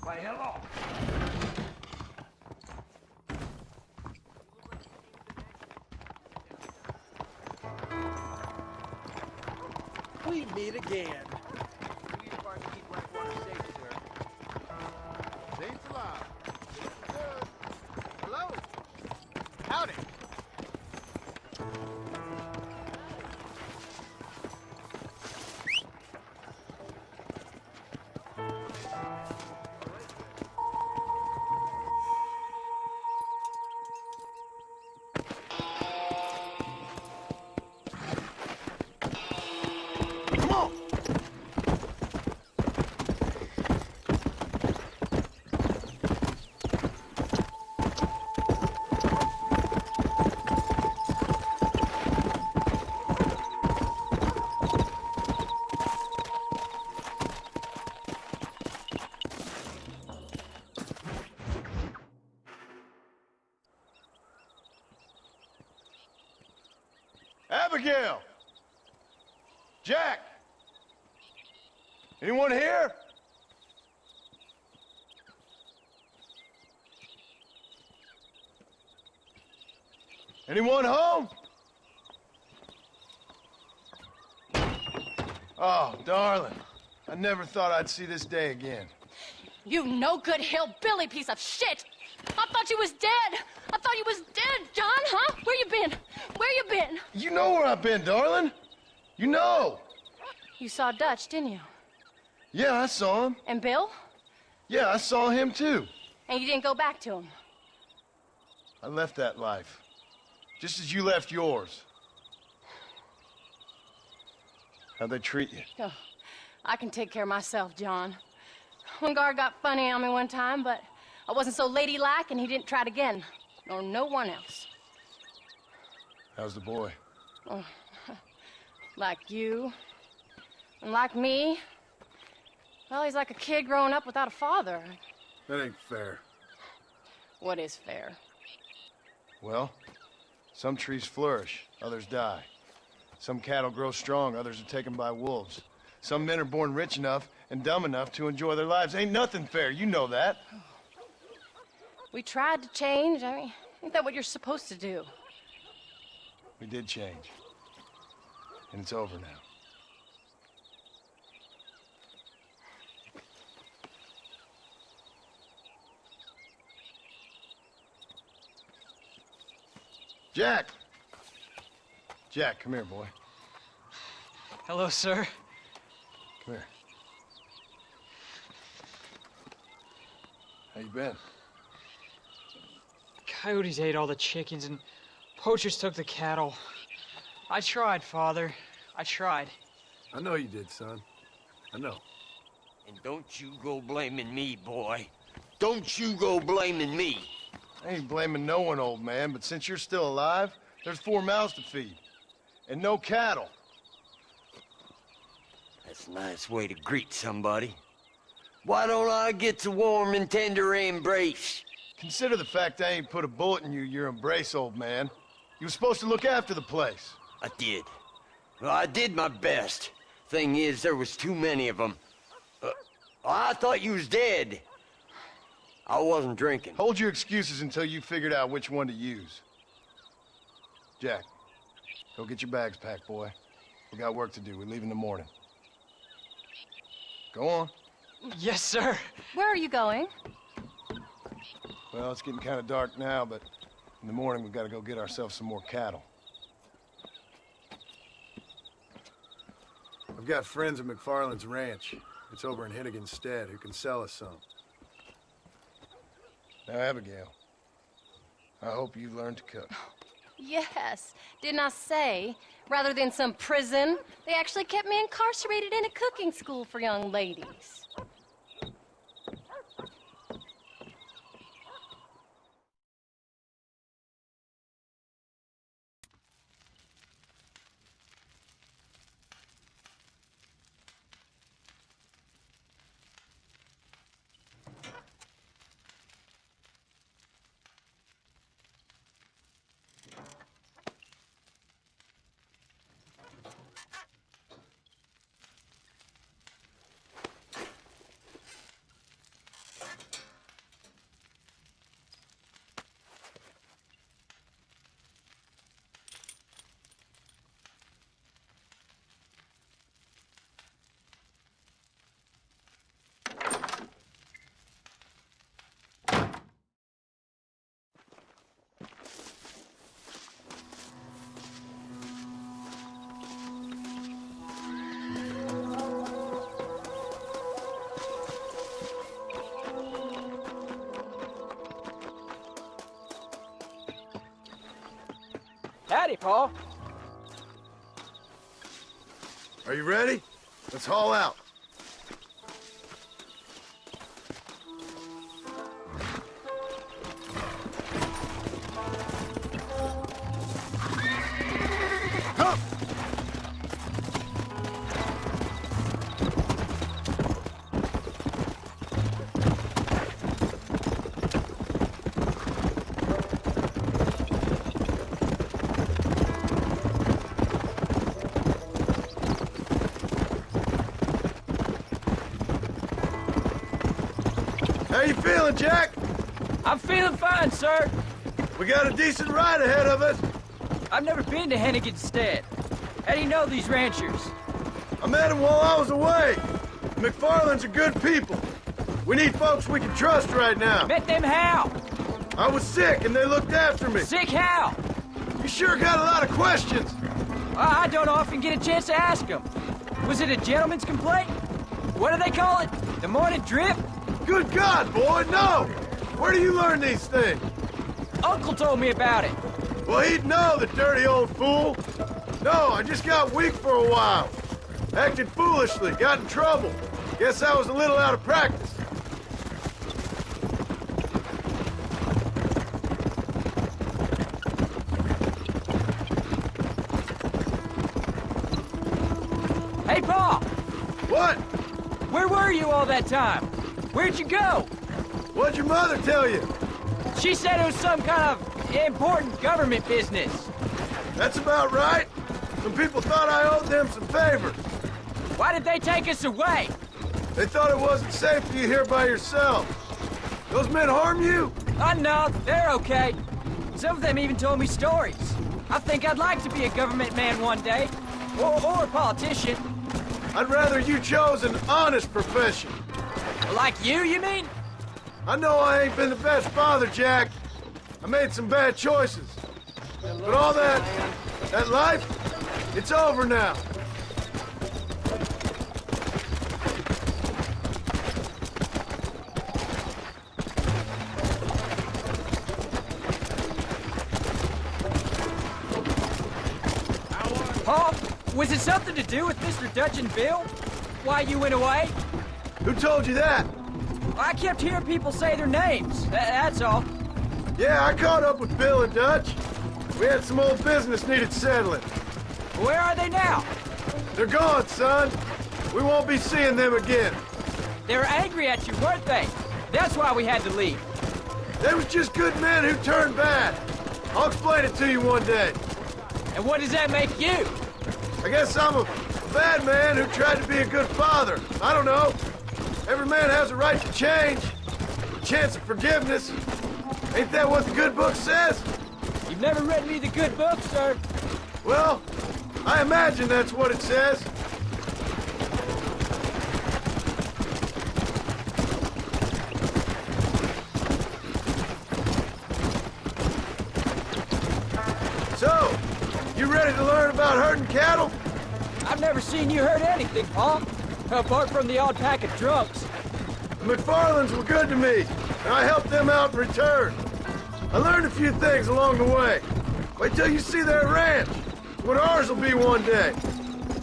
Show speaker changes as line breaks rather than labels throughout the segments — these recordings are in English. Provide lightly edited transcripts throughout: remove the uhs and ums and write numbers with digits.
Why, hello.
We meet again.
We advise to keep right water safe, sir.
Saints alive. Good. Hello. Howdy. Come on. Abigail! Jack! Anyone here? Anyone home? Oh, darling. I never thought I'd see this day again.
You no good hillbilly piece of shit! I thought you was dead! I thought you was dead, John, huh? Where you been? Where you been?
You know where I've been, darling. You know.
You saw Dutch, didn't you?
Yeah, I saw him.
And Bill?
Yeah, I saw him too.
And you didn't go back to him?
I left that life. Just as you left yours. How'd they treat you?
Oh, I can take care of myself, John. One guard got funny on me one time, but I wasn't so ladylike and he didn't try it again. Nor no one else.
How's the boy?
Oh, like you. And like me. Well, he's like a kid growing up without a father.
That ain't fair.
What is fair?
Well, some trees flourish, others die. Some cattle grow strong, others are taken by wolves. Some men are born rich enough and dumb enough to enjoy their lives. Ain't nothing fair, you know that.
We tried to change. I mean, ain't that what you're supposed to do?
We did change. And it's over now. Jack! Jack, come here, boy.
Hello, sir.
Come here. How you been?
Coyotes ate all the chickens and poachers took the cattle. I tried, Father. I tried.
I know you did, son. I know.
And don't you go blaming me, boy. Don't you go blaming me.
I ain't blaming no one, old man, but since you're still alive, there's 4 mouths to feed. And no cattle.
That's a nice way to greet somebody. Why don't I get a warm and tender embrace?
Consider the fact I ain't put a bullet in your embrace, old man. You were supposed to look after the place.
I did. Well, I did my best. Thing is, there was too many of them. I thought you was dead. I wasn't drinking.
Hold your excuses until you figured out which one to use. Jack, go get your bags packed, boy. We got work to do. We leave in the morning. Go on.
Yes, sir.
Where are you going?
Well, it's getting kind of dark now, but in the morning we've got to go get ourselves some more cattle.
We've got friends at McFarland's ranch. It's over in Hennigan's stead who can sell us some.
Now, Abigail, I hope you learned to cook.
Yes. Didn't I say, rather than some prison, they actually kept me incarcerated in a cooking school for young ladies.
Howdy, Paul.
Are you ready? Let's haul out. Come! How you feeling, Jack?
I'm feeling fine, sir.
We got a decent ride ahead of us.
I've never been to Hennigan's stead. How do you know these ranchers?
I met them while I was away. McFarland's are good people. We need folks we can trust right now.
Met them how?
I was sick and they looked after me.
Sick how?
You sure got a lot of questions.
I don't often get a chance to ask them. Was it a gentleman's complaint? What do they call it? The morning drip?
Good God, boy, no! Where do you learn these things?
Uncle told me about it.
Well, he'd know, the dirty old fool. No, I just got weak for a while. Acted foolishly, got in trouble. Guess I was a little out of practice.
Hey, Paul!
What?
Where were you all that time? Where'd you go?
What'd your mother tell you?
She said it was some kind of important government business.
That's about right. Some people thought I owed them some favors.
Why did they take us away?
They thought it wasn't safe for you here by yourself. Those men harm you?
No, they're okay. Some of them even told me stories. I think I'd like to be a government man one day. Or a politician.
I'd rather you chose an honest profession.
Like you mean?
I know I ain't been the best father, Jack. I made some bad choices. But all that life, it's over now.
Paul, was it something to do with Mr. Dutch and Bill? Why you went away?
Who told you that?
I kept hearing people say their names. That's all.
Yeah, I caught up with Bill and Dutch. We had some old business needed settling.
Where are they now?
They're gone, son. We won't be seeing them again.
They were angry at you, weren't they? That's why we had to leave.
They was just good men who turned bad. I'll explain it to you one day.
And what does that make you?
I guess I'm a bad man who tried to be a good father. I don't know. Every man has a right to change. A chance of forgiveness. Ain't that what the good book says?
You've never read me the good book, sir.
Well, I imagine that's what it says. So, you ready to learn about herding cattle?
I've I've never seen you hurt anything, Pa. Apart from the odd pack of drunks.
The McFarlands were good to me, and I helped them out in return. I learned a few things along the way. Wait till you see their ranch. It's what ours will be one day.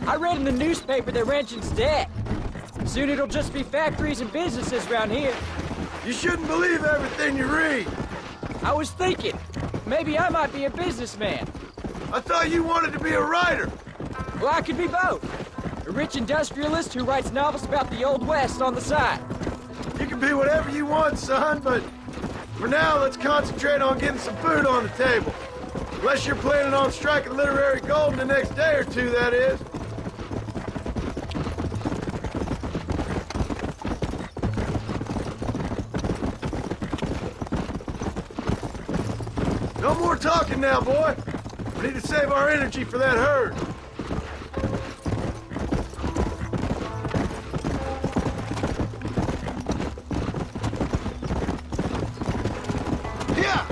I read in the newspaper that ranching's dead. Soon it'll just be factories and businesses around here.
You shouldn't believe everything you read.
I was thinking, maybe I might be a businessman.
I thought you wanted to be a writer.
Well, I could be both. A rich industrialist who writes novels about the Old West on the side.
You can be whatever you want, son, but for now, let's concentrate on getting some food on the table. Unless you're planning on striking literary gold in the next day or two, that is. No more talking now, boy. We need to save our energy for that herd. Yeah!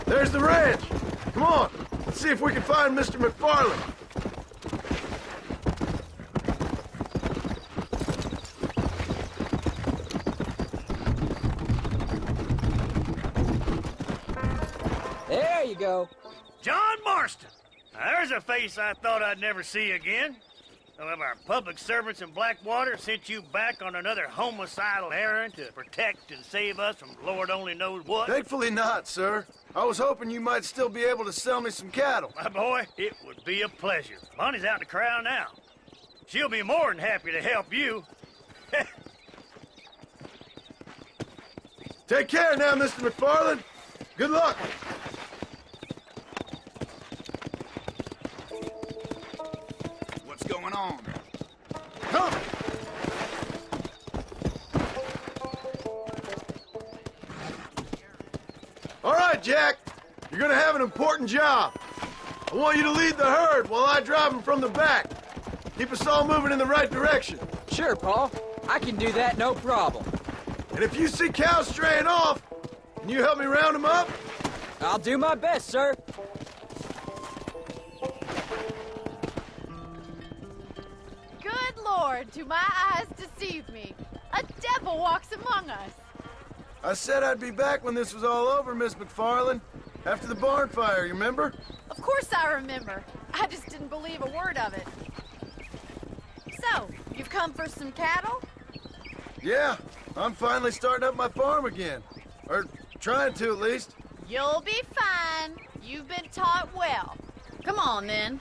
There's the ranch. Come on, let's see if we can find Mr. McFarland.
There you go.
John Marston! Now, there's a face I thought I'd never see again. Some of our public servants in Blackwater sent you back on another homicidal errand to protect and save us from Lord only knows what.
Thankfully not, sir. I was hoping you might still be able to sell me some cattle.
My boy, it would be a pleasure. Bonnie's out in the crowd now. She'll be more than happy to help you.
Take care now, Mr. McFarland. Good luck.
What's going on?
Come. All right, Jack. You're gonna have an important job. I want you to lead the herd while I drive them from the back. Keep us all moving in the right direction.
Sure, Pa. I can do that, no problem.
And if you see cows straying off, can you help me round them up?
I'll do my best, sir.
Good Lord, do my eyes deceive me? A devil walks among us.
I said I'd be back when this was all over, Miss McFarland. After the barn fire, you remember?
Of course I remember. I just didn't believe a word of it. So, you've come for some cattle?
Yeah, I'm finally starting up my farm again. Or trying to, at least.
You'll be fine. You've been taught well. Come on, then.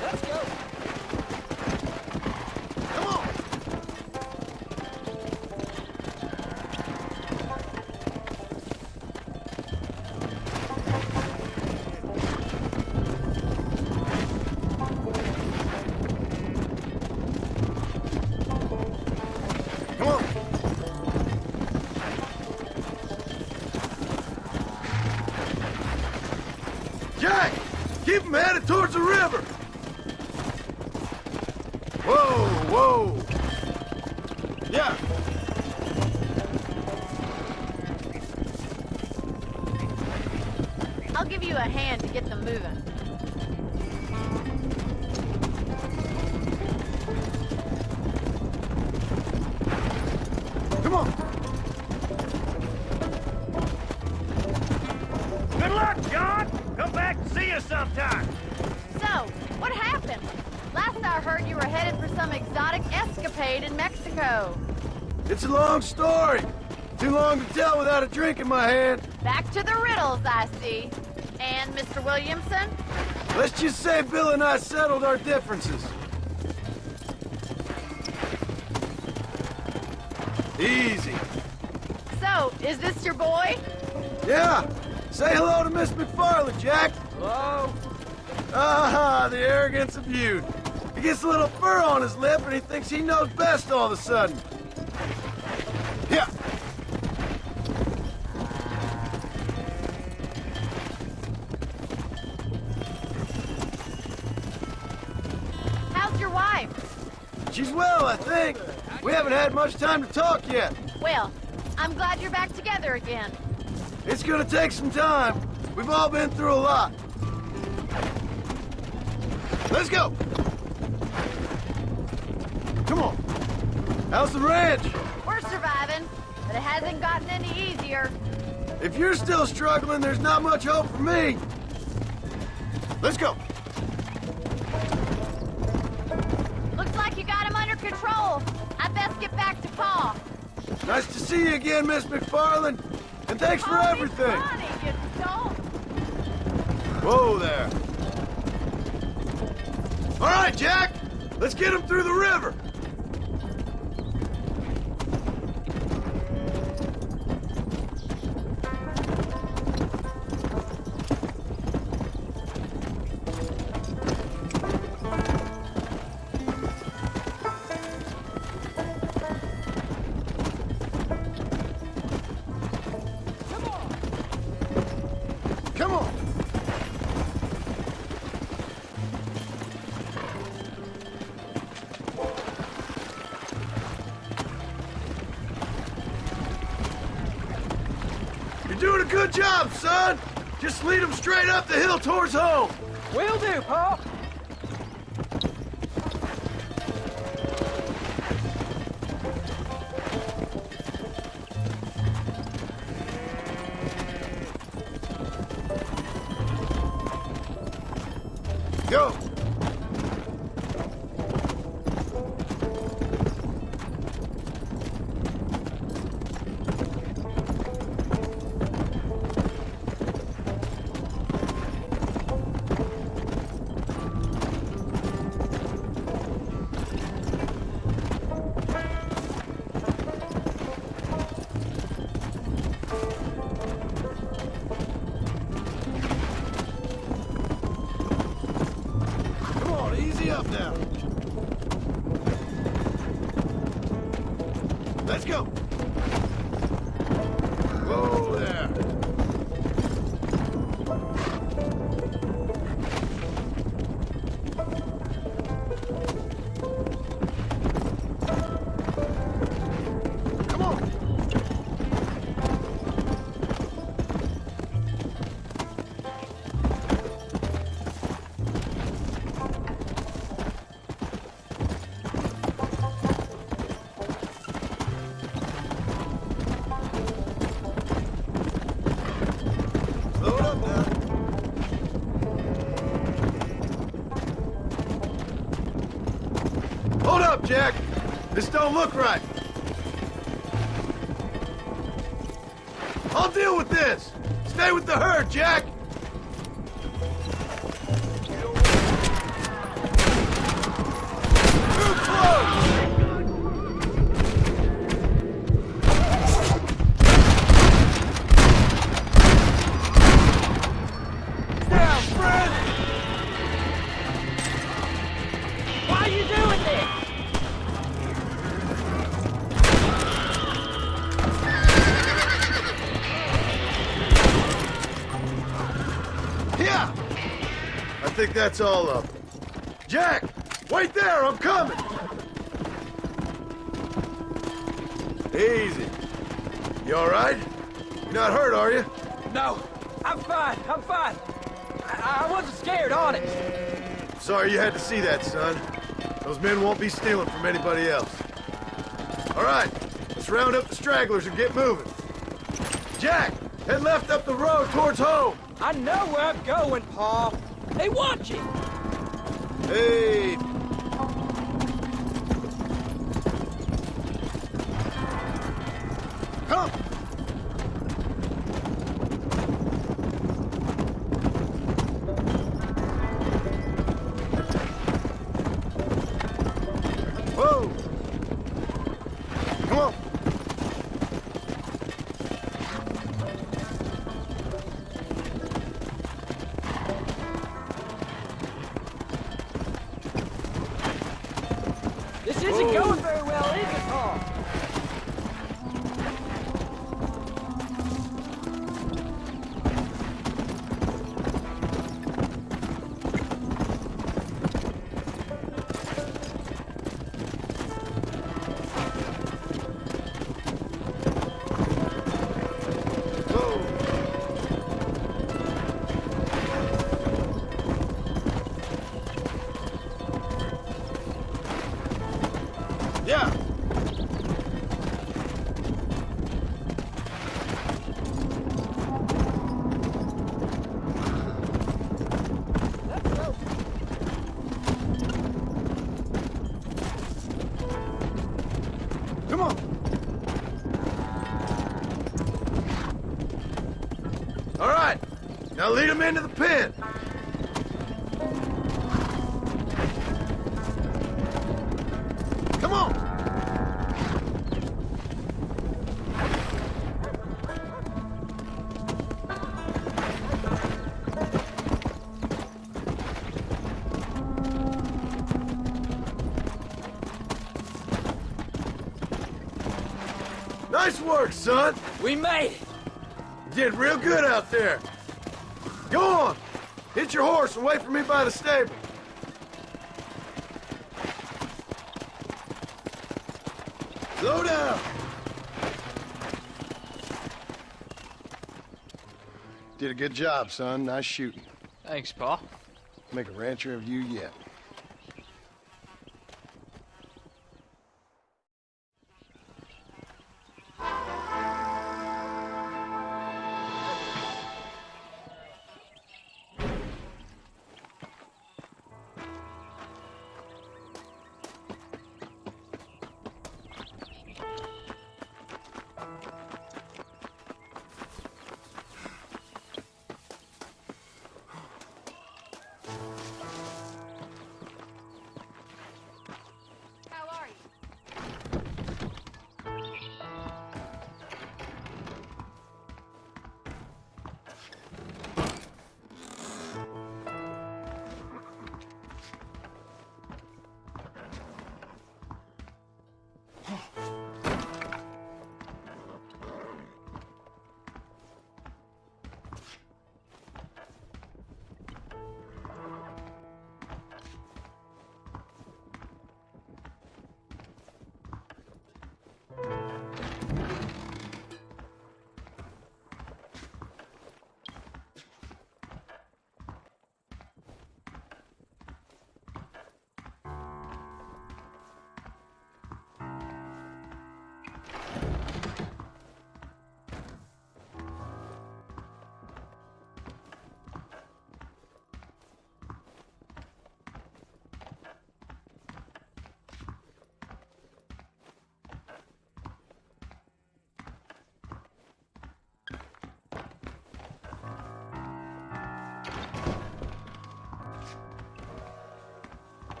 Let's go.
Come on! Come on! Jack! Keep them headed towards the river! Whoa, whoa! Yeah!
I'll give you a hand to get them moving.
Come on!
Good luck, John! Come back and see us sometime.
So, what happened? Last I heard you were headed for some exotic escapade in Mexico.
It's a long story. Too long to tell without a drink in my hand.
Back to the riddles, I see. And Mr. Williamson?
Let's just say Bill and I settled our differences. Easy.
So, is this your boy?
Yeah. Say hello to Miss McFarland, Jack.
Hello.
Ah, the arrogance of youth. He gets a little fur on his lip and he thinks he knows best all of a sudden. Yeah. She's well, I think. We haven't had much time to talk yet.
Well, I'm glad you're back together again.
It's gonna take some time. We've all been through a lot. Let's go! Come on. How's the ranch?
We're surviving, but it hasn't gotten any easier.
If you're still struggling, there's not much hope for me. Let's go.
Looks like you got him under control. I best get back to Pa.
Nice to see you again, Miss McFarland. And thanks for everything.
Funny, you don't.
Whoa there. All right, Jack. Let's get him through the river. Come on. You're doing a good job, son. Just lead them straight up the hill towards home.
Will do, Pa.
Go. Come on, easy up now. Let's go. Whoa there. Come on. Load up now. Hold up, Jack. This don't look right. I'll deal with this. Stay with the herd, Jack. Too close.
Down, friend! Why are you doing this?
Yeah. I think that's all of them. Jack, wait there. I'm coming. Easy. You all right? You're not hurt, are you?
No, I'm fine. I'm fine. I wasn't scared, honest.
Sorry you had to see that, son. Those men won't be stealing from anybody else. All right, let's round up the stragglers and get moving. Jack, head left up the road towards home.
I know where I'm going, Pa. They want you.
Hey. Come. Whoa. Come on.
This isn't going very well, is it, Pa?
All right, now lead them into the pen. Come on. Nice work, son.
We made it!
You did real good out there. Go on. Hit your horse and wait for me by the stable. Slow down. Did a good job, son. Nice shooting.
Thanks, Pa.
Make a rancher of you yet.
How are you?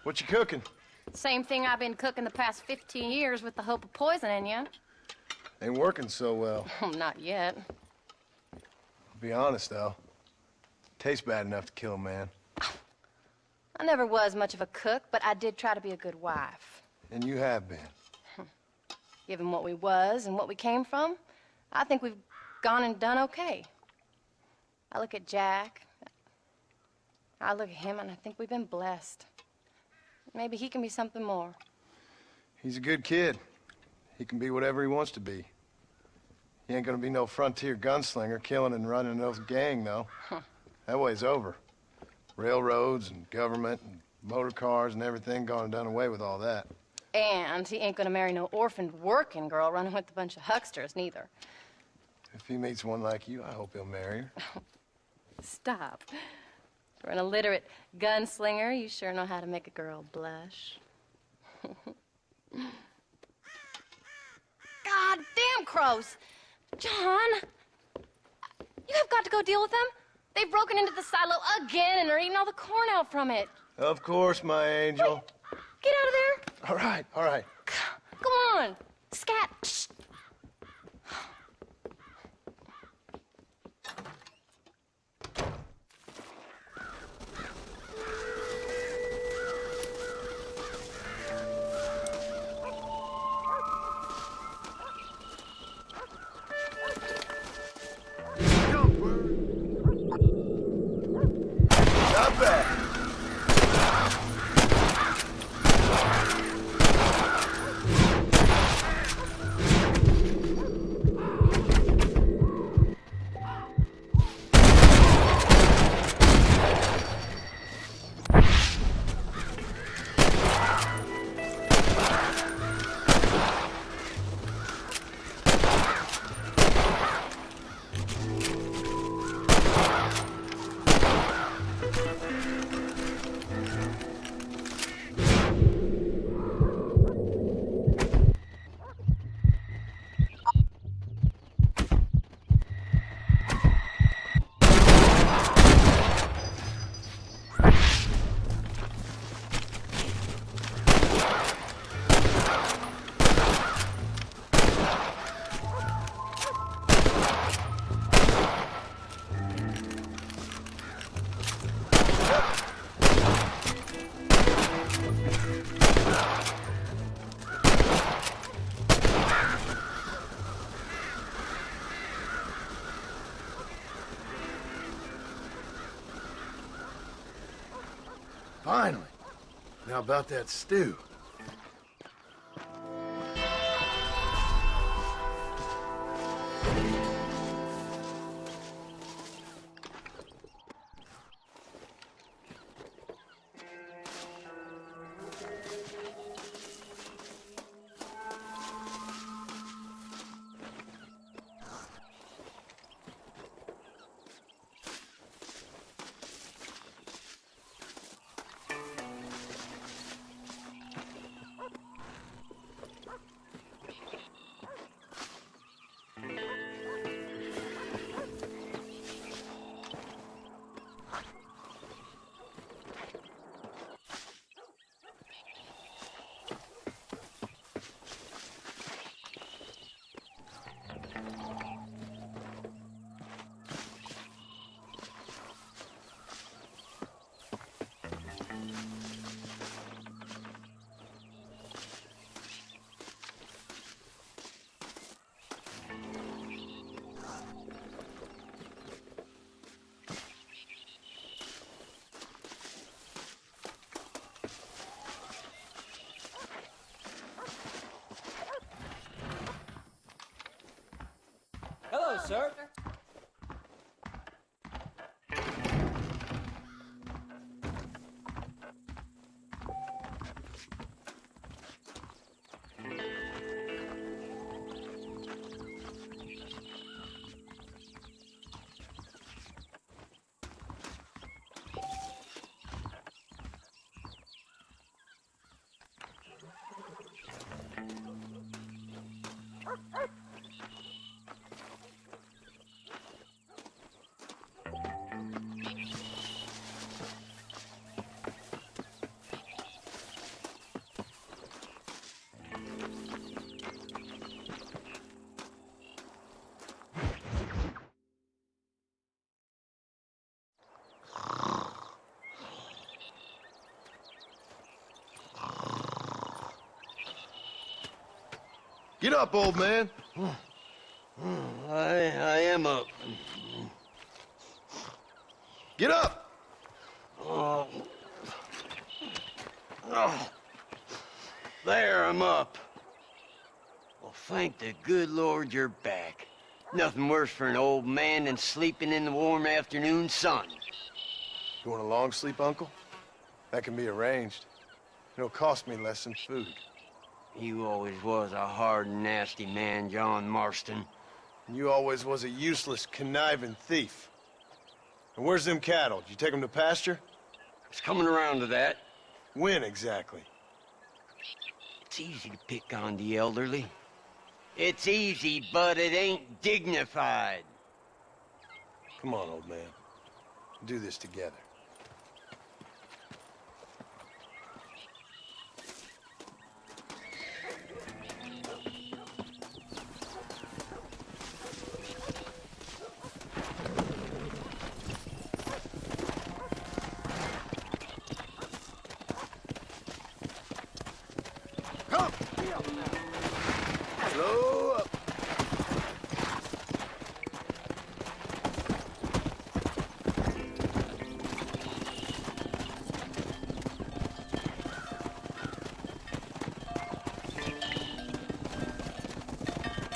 What you cooking?
Same thing I've been cooking the past 15 years with the hope of poisoning you.
Ain't working so well.
Not yet.
I'll be honest, though. Tastes bad enough to kill a man.
I never was much of a cook, but I did try to be a good wife.
And you have been.
Given what we was and what we came from, I think we've gone and done okay. I look at Jack. I look at him, and I think we've been blessed. Maybe he can be something more.
He's a good kid. He can be whatever he wants to be. He ain't gonna be no frontier gunslinger killing and running no gang, though. That way's over. Railroads and government and motor cars and everything gone and done away with all that.
And he ain't gonna marry no orphaned working girl running with a bunch of hucksters, neither.
If he meets one like you, I hope he'll marry her.
Stop. For an illiterate gunslinger, you sure know how to make a girl blush. God damn crows! John! You have got to go deal with them. They've broken into the silo again and are eating all the corn out from it.
Of course, my angel.
Wait. Get out of there.
All right, all right.
Come on. Scat. Shh.
Not bad.
Finally. Now about that stew.
Hello, sir.
Get up, old man.
I am up.
Get up!
Oh. There, I'm up. Well, thank the good Lord you're back. Nothing worse for an old man than sleeping in the warm afternoon sun.
You want a long sleep, Uncle? That can be arranged. It'll cost me less than food.
You always was a hard and nasty man, John Marston.
And you always was a useless, conniving thief. And where's them cattle? Did you take them to pasture?
It's coming around to that.
When exactly?
It's easy to pick on the elderly. It's easy, but it ain't dignified.
Come on, old man. Do this together. Come! Slow up.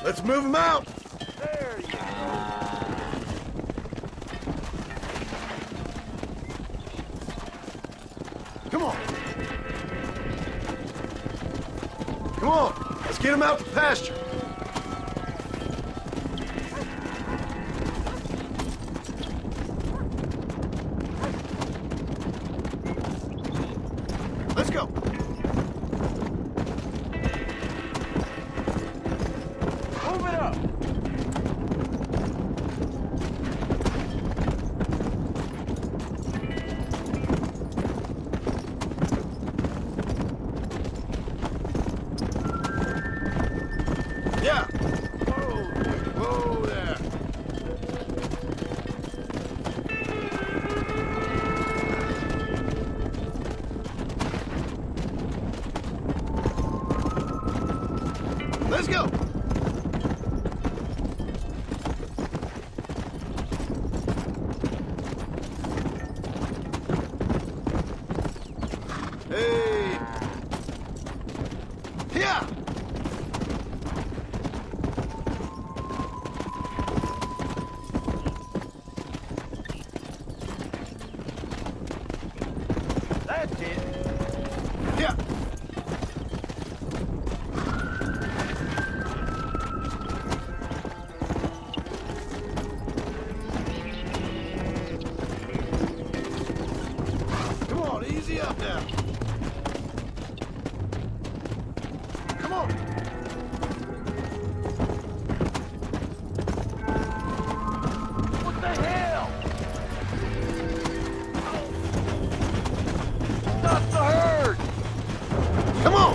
Let's move them out!
There you go.
Come on! Come on! Let's get them out to pasture! Let's go!
Move it up.
Yeah! Whoa there! Let's go! Hey! Yeah!
That's it.
Yeah! Come on, easy up now. Come on.
What the hell? Stop the herd!
Come on.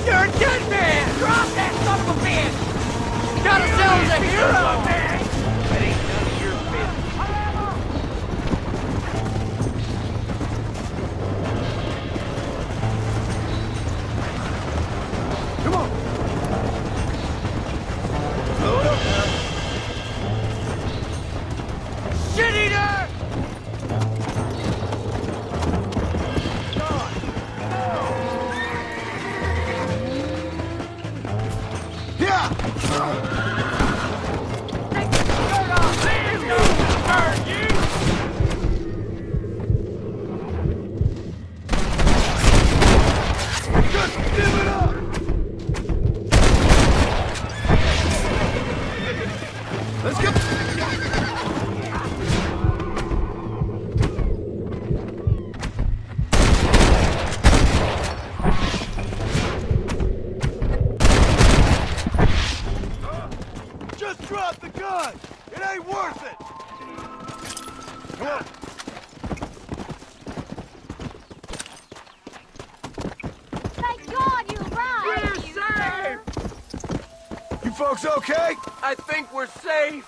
You're a dead man! Drop that son of a bitch! Got ourselves a hero!
That ain't none of your business.
Come on. Load up now.
Shit eater!
Yeah!
Take the shirt off! Leave no hurt you!
Just give it up! Let's go! Just drop the gun! It ain't worth it! Come on!
Thank God you're right!
We're
You folks okay?
I think we're safe.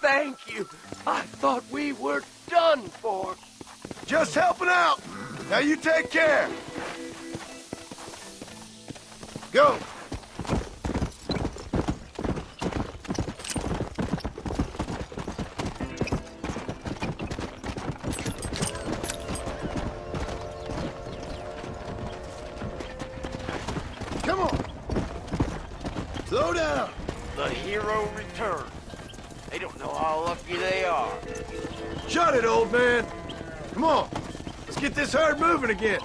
Thank you. I thought we were done for.
Just helping out. Now you take care. Go. Come on. Slow down.
The hero returns. They don't know how lucky they are.
Shut it, old man. Come on. Let's get this herd moving again.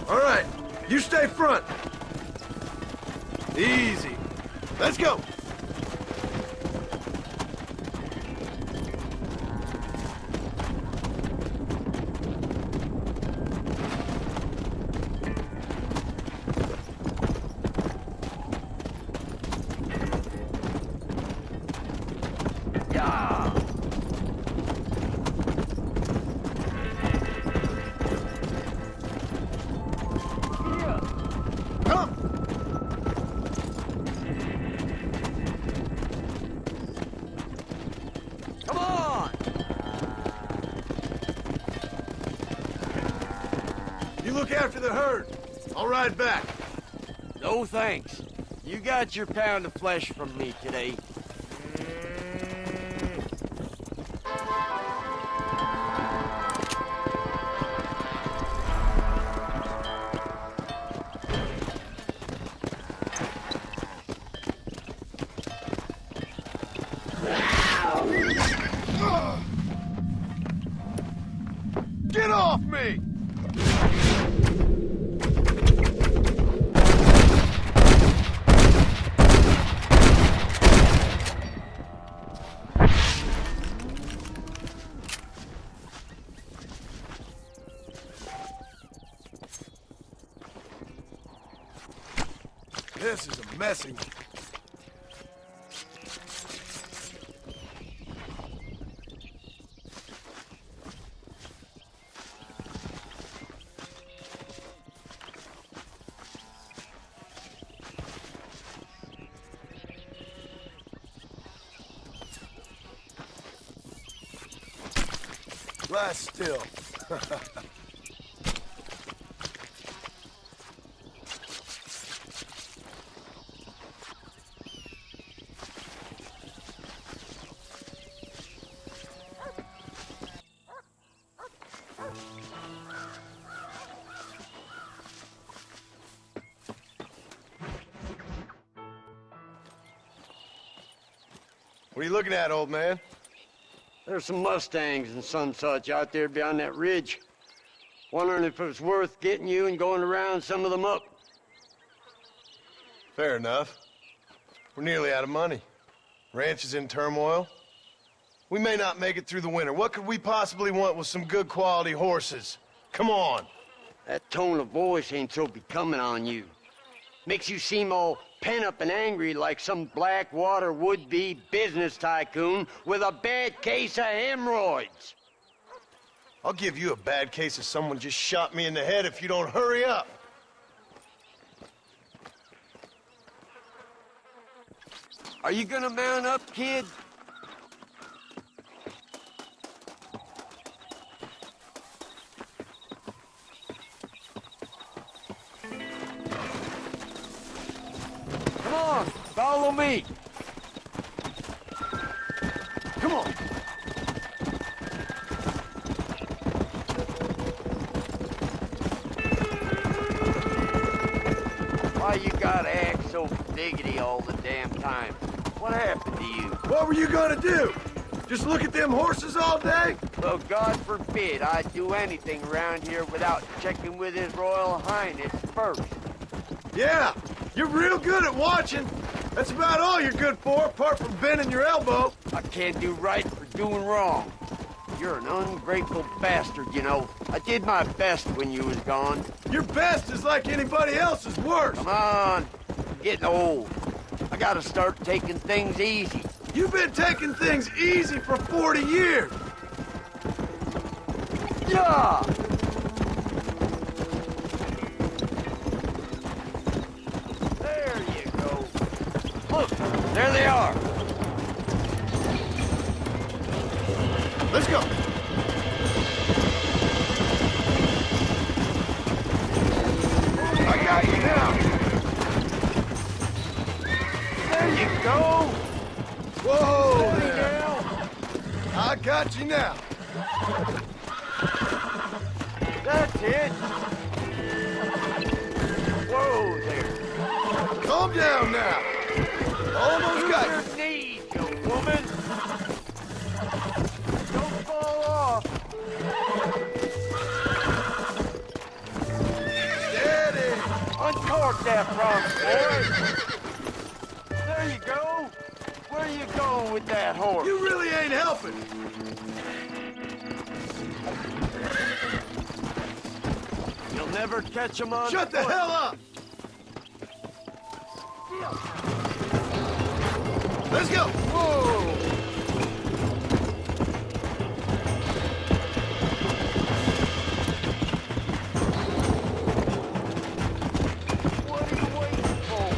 All right. You stay front. Easy. Let's go. Look after the herd. I'll ride back.
No thanks. You got your pound of flesh from me today.
Get off me! This is a messy one. Lie still. What are you looking at, old man?
There's some Mustangs and some such out there beyond that ridge. Wondering if it was worth getting you and going around some of them up.
Fair enough. We're nearly out of money. Ranch is in turmoil. We may not make it through the winter. What could we possibly want with some good quality horses? Come on.
That tone of voice ain't so becoming on you. Makes you seem all pent up and angry like some Blackwater would-be business tycoon with a bad case of hemorrhoids.
I'll give you a bad case of someone just shot me in the head if you don't hurry up.
Are you gonna mount up, kid? Come on, follow me. Come on. Why you gotta act so diggity all the damn time? What happened to you?
What were you gonna do? Just look at them horses all day?
Well, God forbid I'd do anything around here without checking with His Royal Highness first.
Yeah, you're real good at watching. That's about all you're good for, apart from bending your elbow.
I can't do right for doing wrong. You're an ungrateful bastard, you know. I did my best when you was gone.
Your best is like anybody else's worst.
Come on. I'm getting old. I gotta start taking things easy.
You've been taking things easy for 40 years.
Yeah! There you go. Look, there they are.
Let's go. Got you now.
That's it. Whoa there.
Calm down now. Almost got you.
Your knees, you woman. Don't fall off.
Steady.
Uncork that front, boy. There you go. Where you going with that horse?
You really ain't helping.
You'll never catch him on
Shut the
foot.
hell up. Let's go.
Whoa! What are you waiting for?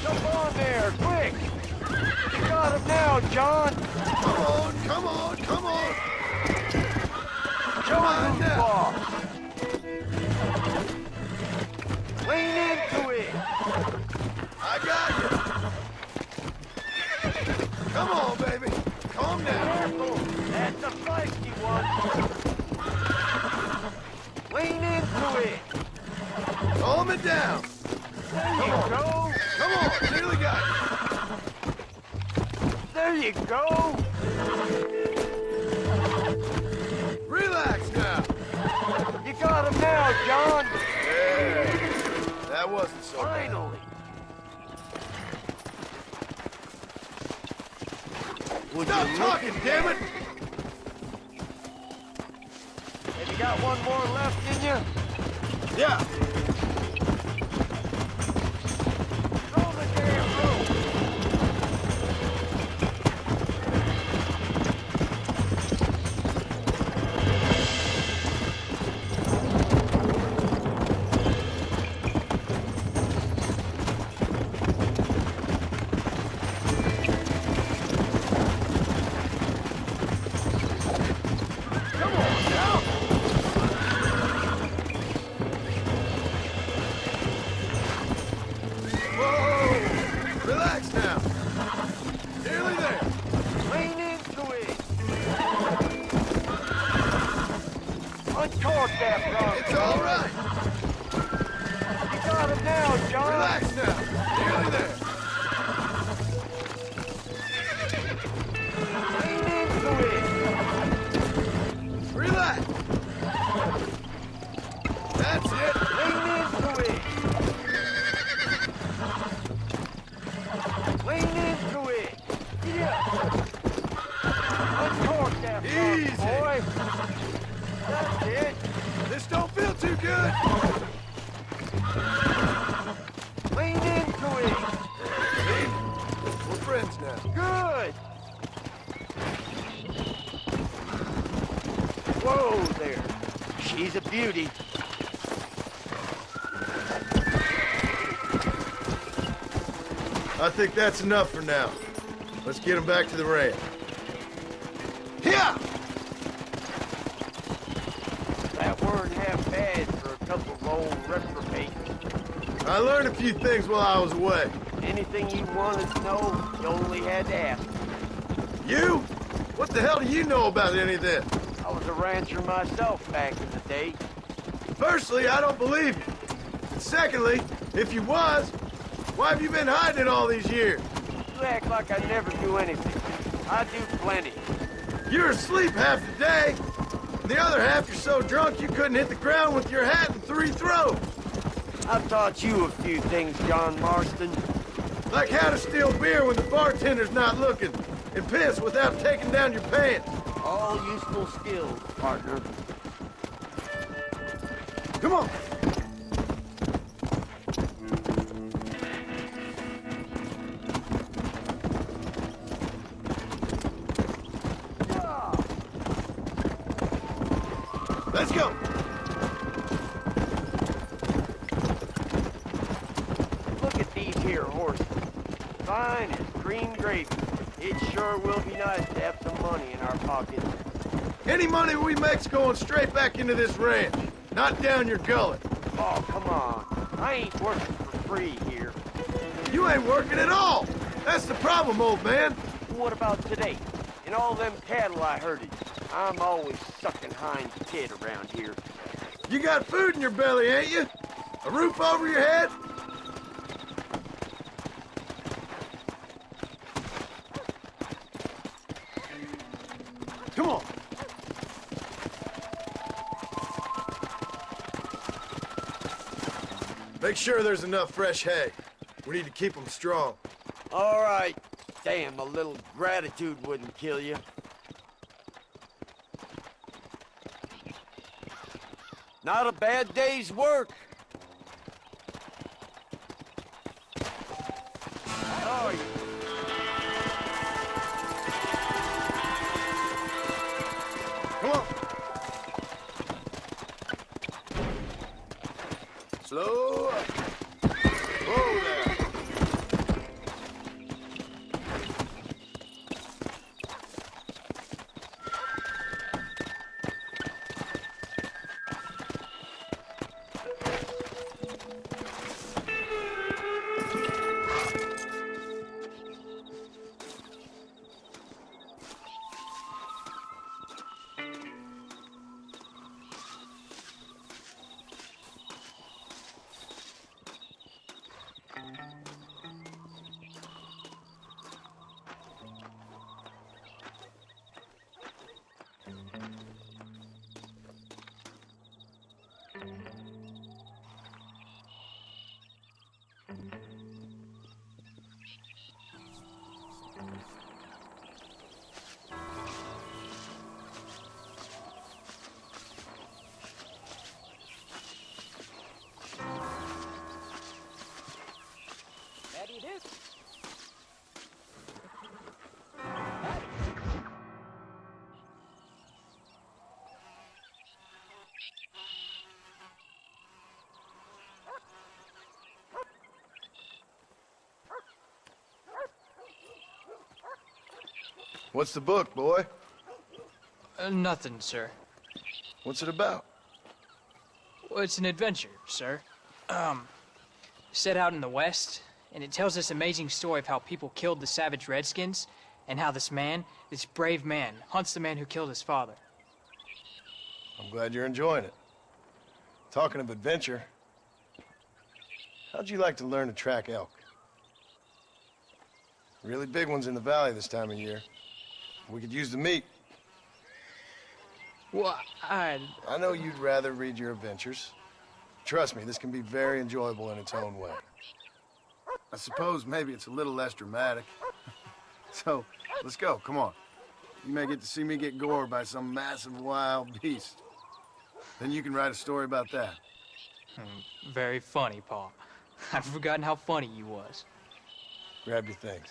Jump on there, quick! You got him now, John!
Come on, come on, come on.
Show
on
him who's
now.
boss! Lean into it!
I got you. Come on, baby. Calm down.
Careful! That's a feisty one! Lean into it!
Calm it down.
There you go!
Come on, nearly got
There you go!
you. Relax now.
You got him now, John!
Hey, that wasn't so bad.
Finally! Would
Stop
you
talking, damn it!
Have you got one more left in you?
Yeah.
Throw the damn rope! Come on now!
Whoa! Relax now. Nearly there.
Lean into it! Uncork that front!
It's all right.
You got him now, John!
Relax now. Nearly there.
Lean into it!
Relax. That's it.
Lean into it! Lean into it! Yeah! Uncork that front,
Easy.
boy! That's it!
This don't feel too good.
Lean into it!
See? We're friends now.
Good! Whoa there! She's a beauty.
I think that's enough for now. Let's get him back to the ranch. Yeah!
That weren't half bad for a couple of old reprobates.
I learned a few things while I was away.
Anything you wanted to know, you only had to ask.
You? What the hell do you know about any of this?
I was a rancher myself back in the day.
Firstly, I don't believe you. And secondly, if you was, why have you been hiding it all these years?
You act like I never do anything. I do plenty.
You're asleep half the day. And the other half you're so drunk you couldn't hit the ground with your hat in 3 throws.
I've taught you a few things, John Marston.
Like how to steal beer when the bartender's not looking, and piss without taking down your pants.
All useful skills, partner.
Come on. Let's go!
Look at these here horses. Fine as green gravy. It sure will be nice to have some money in our pockets.
Any money we make's going straight back into this ranch, not down your gullet.
Oh, come on. I ain't working for free here.
You ain't working at all. That's the problem, old man.
What about today? And all them cattle I herded. I'm always sucking hind's tit around here.
You got food in your belly, ain't you? A roof over your head? Come on. Make sure there's enough fresh hay. We need to keep them strong.
All right. Damn, a little gratitude wouldn't kill you. Not a bad day's work. Oh,
Come on. Slow up. Whoa there. What's the book, boy?
Nothing, sir.
What's it about?
Well, it's an adventure, sir. Set out in the West, and it tells this amazing story of how people killed the savage Redskins, and how this man, this brave man, hunts the man who killed his father.
I'm glad you're enjoying it. Talking of adventure, how'd you like to learn to track elk? Really big ones in the valley this time of year. We could use the meat.
Well,
I know you'd rather read your adventures. Trust me, this can be very enjoyable in its own way. I suppose maybe it's a little less dramatic. So, let's go, come on. You may get to see me get gored by some massive wild beast. Then you can write a story about that.
Very funny, Pa. I've forgotten how funny you was.
Grab your things.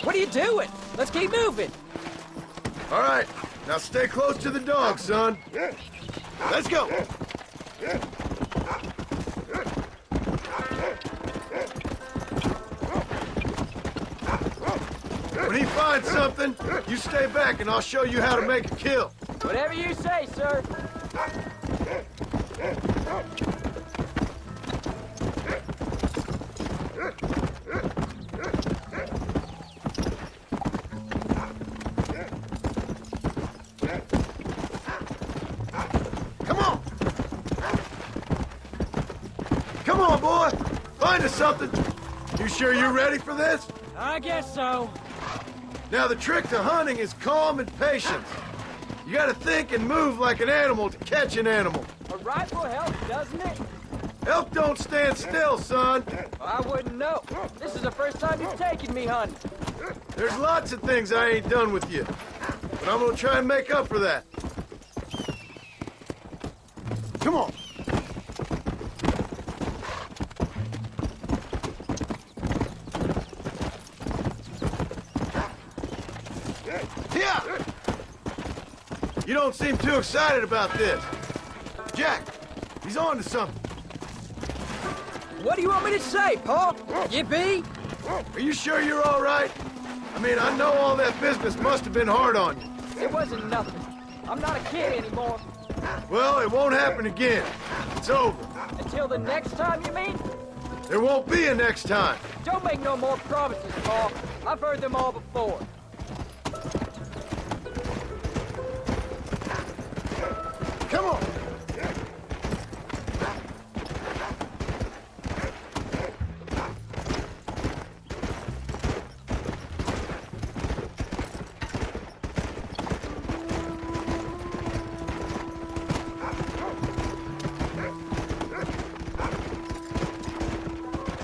What are you doing? Let's keep moving.
All right, now stay close to the dog, son. Let's go. When he finds something, you stay back and I'll show you how to make a kill.
Whatever you say, sir.
Come on! Come on, boy! Find us something! You sure you're ready for this?
I guess so.
Now, the trick to hunting is calm and patience. You gotta think and move like an animal to catch an animal.
A rifle helps, doesn't it?
Elk don't stand still, son.
I wouldn't know. This is the first time you've taken me hunting.
There's lots of things I ain't done with you. But I'm gonna try and make up for that. Come on. Yeah! You don't seem too excited about this. Jack, he's on to something.
What do you want me to say, Paul? Yippee?
Are you sure you're all right? I mean, I know all that business must have been hard on you.
It wasn't nothing. I'm not a kid anymore.
Well, it won't happen again. It's over.
Until the next time, you mean?
There won't be a next time.
Don't make no more promises, Paul. I've heard them all before.
Come on.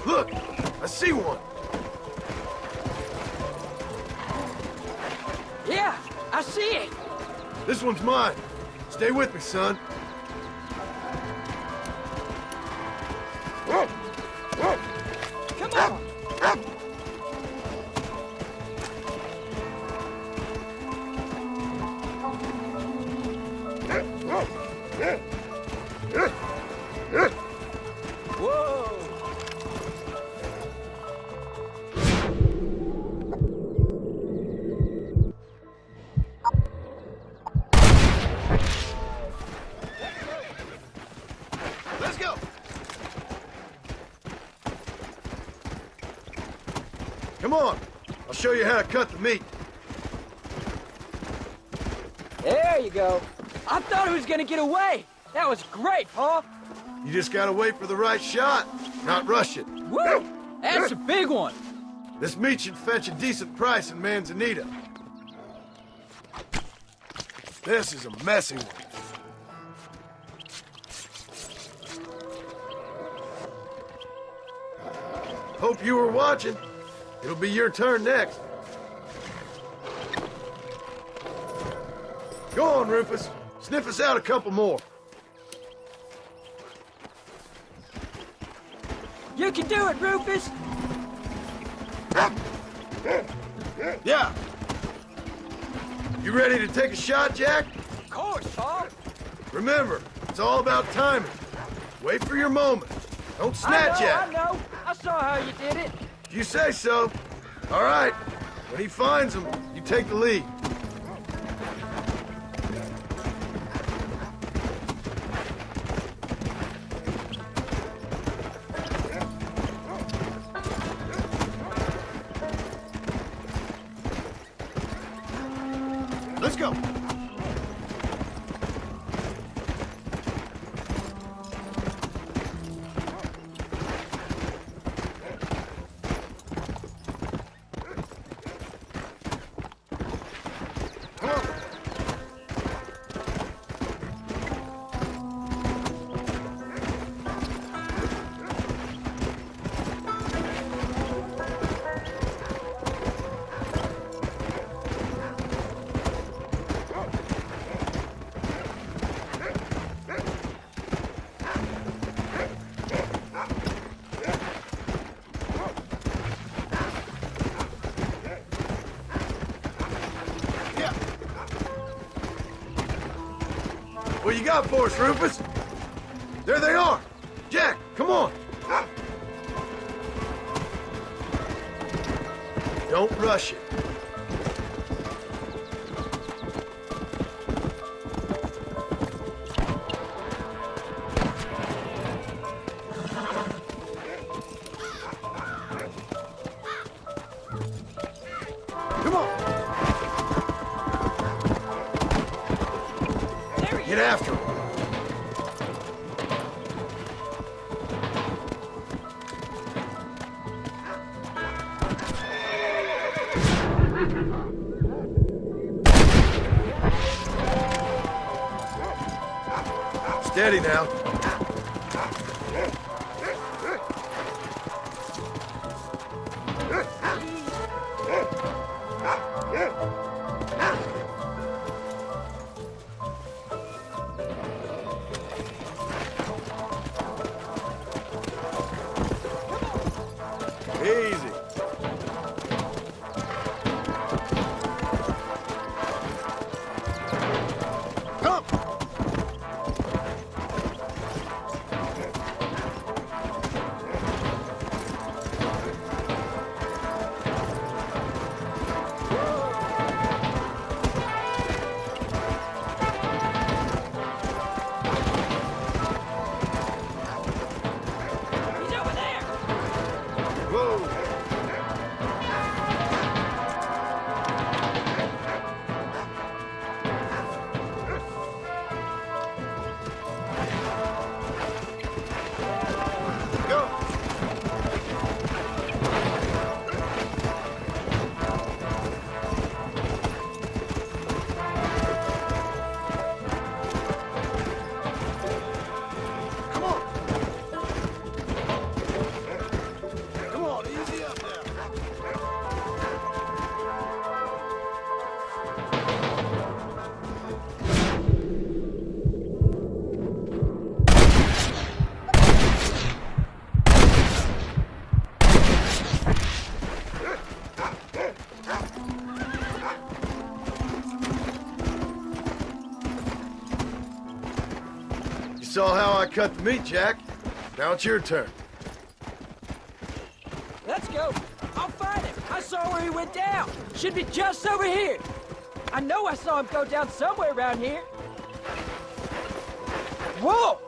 Look, I see one.
Yeah, I see it.
This one's mine. Stay with me, son.
Come on. Whoa.
Let's go. Come on. I'll show you how to cut the meat.
There you go. I thought he was gonna get away. That was great, Paul.
You just gotta wait for the right shot, not rush it.
Woo! That's a big one.
This meat should fetch a decent price in Manzanita. This is a messy one. Hope you were watching. It'll be your turn next. Go on, Rufus. Sniff us out a couple more.
You can do it, Rufus.
Yeah. You ready to take a shot, Jack?
Of course, Paul.
Remember, it's all about timing. Wait for your moment. Don't snatch at it.
I know. I saw how you did it.
If you say so. All right. When he finds them, you take the lead. Let's go. What you got for us, Rufus? There they are. Jack, come on. Don't rush it. Come on. Get after him. Steady now. Easy. Come.
He's over there!
Whoa. Go. Come on. Come on, easy up now. You saw how I cut the meat, Jack. Now it's your turn.
Let's go. I'll find him. I saw where he went down. Should be just over here. I know I saw him go down somewhere around here. Whoa!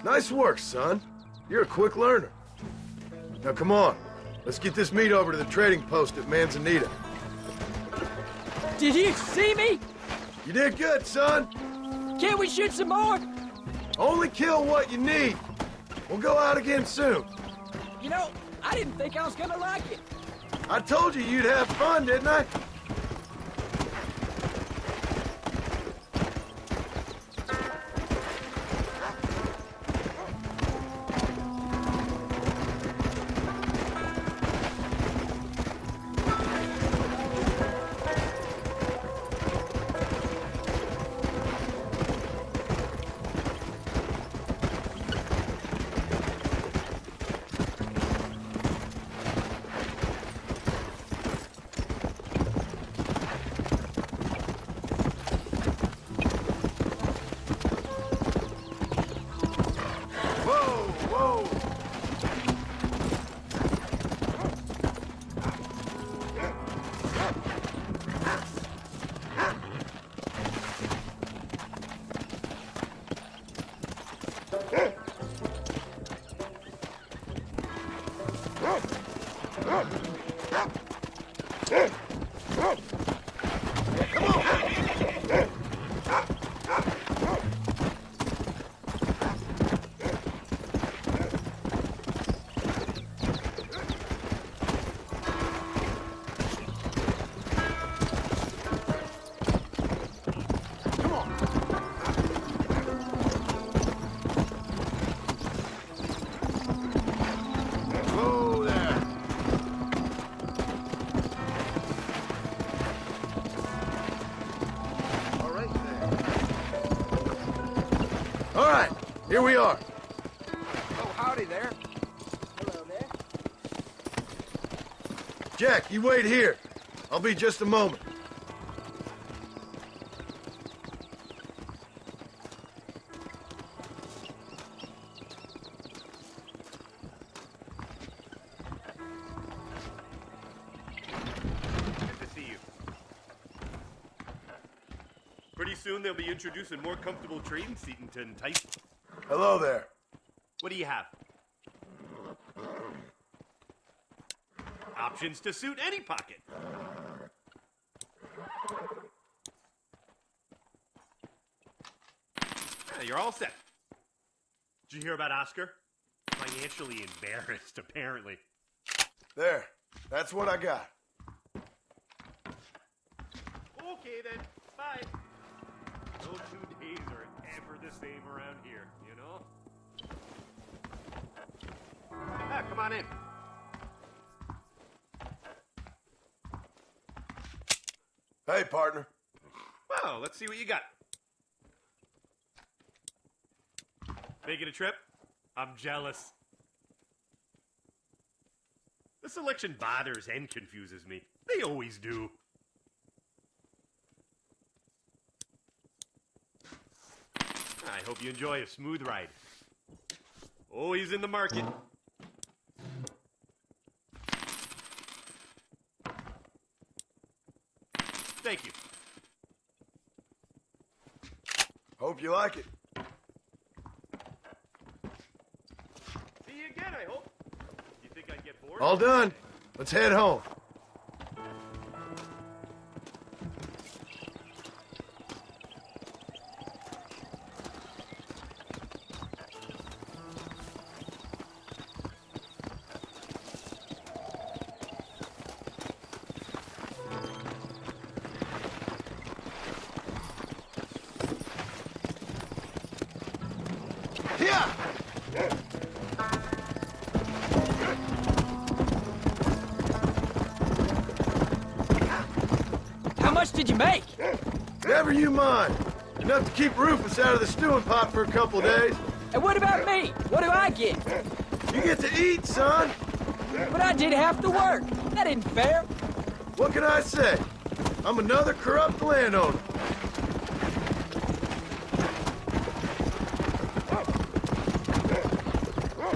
Nice work, son. You're a quick learner. Now come on. Let's get this meat over to the trading post at Manzanita.
Did you see me?
You did good, son.
Can't we shoot some more?
Only kill what you need. We'll go out again soon.
You know, I didn't think I was gonna like it.
I told you you'd have fun, didn't I? Here we are.
Oh, howdy there.
Hello there.
Jack, you wait here. I'll be just a moment.
Good to see you.
Pretty soon they'll be introducing more comfortable train seating to entice.
Hello there.
What do you have? Options to suit any pocket. Yeah, you're all set. Did you hear about Oscar? Financially embarrassed, apparently.
There. That's what I got.
Okay then, bye. No 2 days are ever the same around here, you know? Ah, come on in.
Hey, partner.
Well, let's see what you got. Making a trip? I'm jealous. The selection bothers and confuses me. They always do. I hope you enjoy a smooth ride. Always in the market. Thank you.
Hope you like it.
See you again, I hope. You think I'd get bored?
All done. Let's head home.
How much did you make?
Never you mind. Enough to keep Rufus out of the stewing pot for a couple of days.
And what about me? What do I get?
You get to eat, son.
But I did half the work. That isn't fair.
What can I say? I'm another corrupt landowner.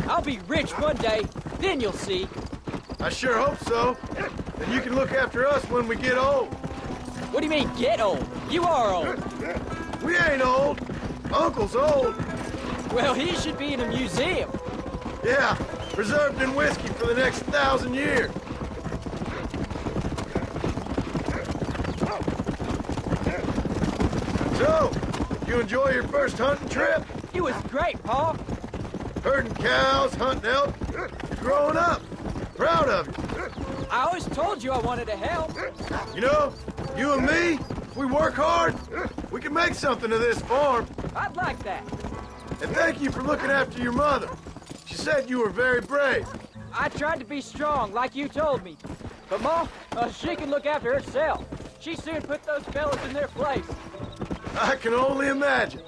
I'll be rich one day, then you'll see.
I sure hope so. And you can look after us when we get old.
What do you mean, get old? You are old.
We ain't old. Uncle's old.
Well, he should be in a museum.
Yeah, preserved in whiskey for the next 1,000 years. So, you enjoy your first hunting trip?
It was great, Pa.
Herding cows, hunting elk. You're growing up. Proud of you.
I always told you I wanted to help.
You know, you and me, if we work hard, we can make something of this farm.
I'd like that.
And thank you for looking after your mother. She said you were very brave.
I tried to be strong, like you told me. But Ma, she can look after herself. She soon put those fellas in their place.
I can only imagine.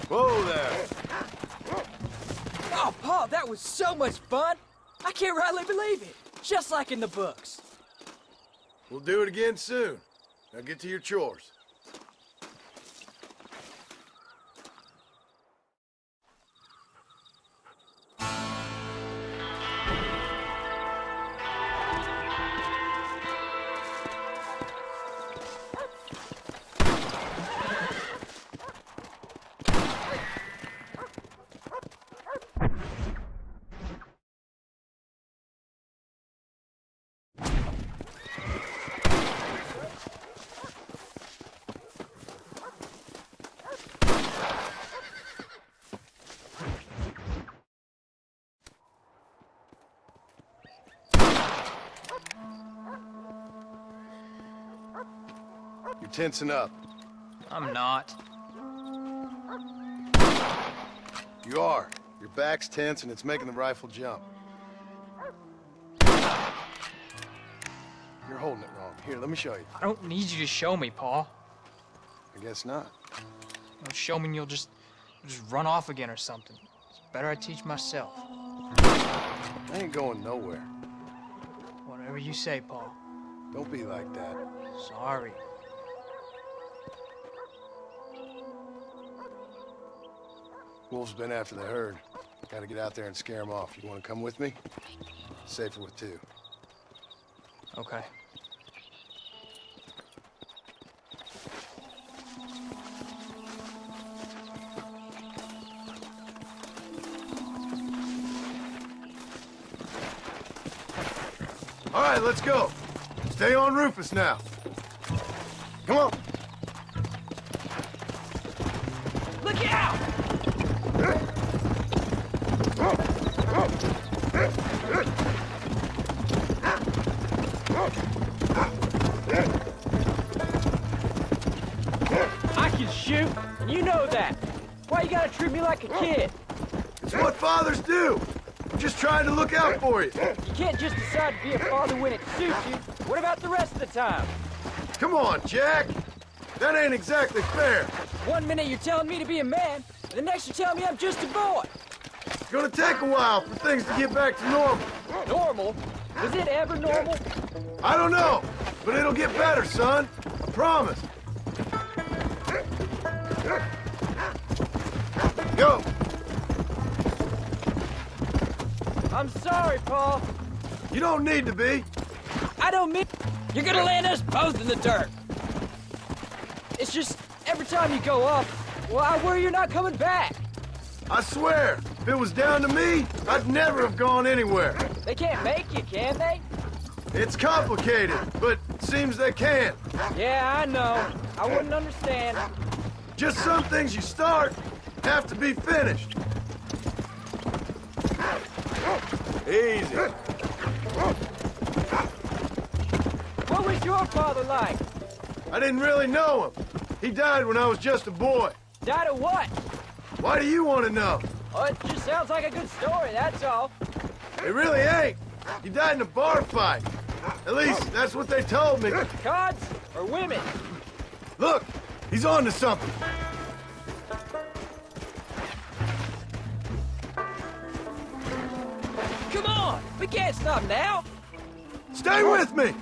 Whoa there.
Oh, Pa, that was so much fun. I can't rightly believe it. Just like in the books.
We'll do it again soon. Now get to your chores. You're tensing up.
I'm not.
You are. Your back's tense and it's making the rifle jump. You're holding it wrong. Here, let me show you.
I don't need you to show me, Paul.
I guess not.
Don't show me and you'll just run off again or something. It's better I teach myself.
I ain't going nowhere.
Whatever you say, Paul.
Don't be like that.
Sorry.
Wolf's been after the herd.
Gotta get out there and scare them off. You wanna come with me? Safer with two.
Okay.
All right, let's go. Stay on Rufus now. Come on.
Look out! I can shoot, and you know that. Why you gotta treat me like a kid?
It's what fathers do. I'm just trying to look out for you.
You can't just decide to be a father when it suits you. What about the rest of the time?
Come on, Jack. That ain't exactly fair.
1 minute you're telling me to be a man, and the next you're telling me I'm just a boy.
It's gonna take a while for things to get back to normal.
Normal? Was it ever normal?
I don't know, but it'll get better, son. I promise. Go.
I'm sorry, Paul.
You don't need to be.
I don't mean... You're gonna land us both in the dirt. It's just, every time you go up, well, I worry you're not coming back.
I swear, if it was down to me, I'd never have gone anywhere.
They can't make you, can they?
It's complicated, but seems they can.
Yeah, I know. I wouldn't understand.
Just some things you start have to be finished. Easy.
What was your father like?
I didn't really know him. He died when I was just a boy.
Died of what?
Why do you want to know?
Oh, it just sounds like a good story, that's all.
It really ain't. He died in a bar fight. At least, that's what they told me.
Cards or women?
Look, he's on to something.
Come on! We can't stop now!
Stay with me!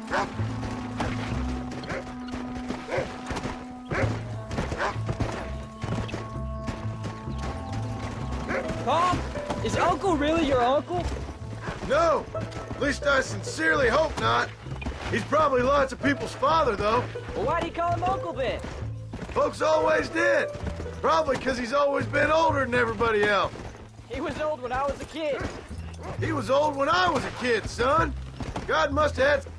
Paul, is Uncle really your uncle?
No, at least I sincerely hope not. He's probably lots of people's father, though.
Well, why'd he call him uncle then?
Folks always did. Probably because he's always been older than everybody else.
He was old when I was a kid.
He was old when I was a kid, son. God must have had...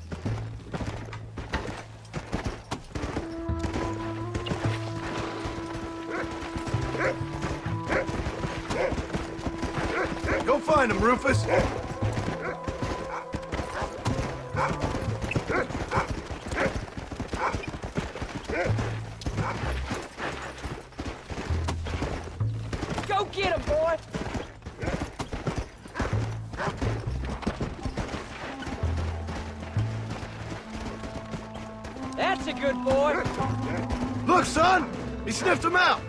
Go find him, Rufus.
Go get him, boy! That's a good boy.
Look, son! He sniffed him out!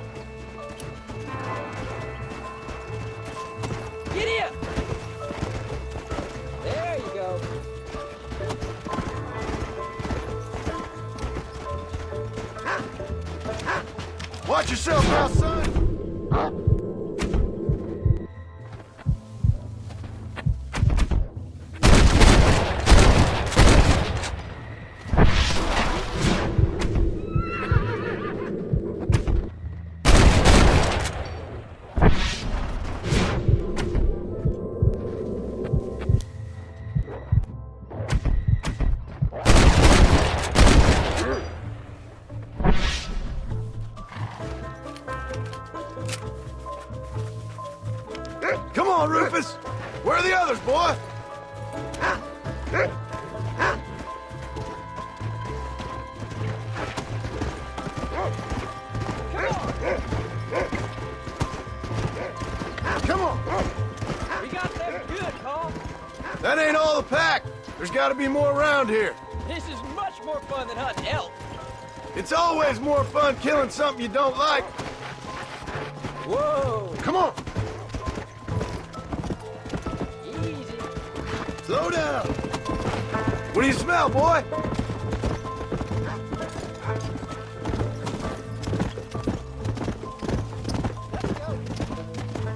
Giddy up! There you go.
Watch yourself now, son! Come on, Rufus! Where are the others, boy? Come on!
We got them good, Paul.
That ain't all the pack. There's got to be more around here.
This is much more fun than hunting elk.
It's always more fun killing something you don't like.
Whoa!
Come on!
Easy.
Slow down! What do you smell, boy?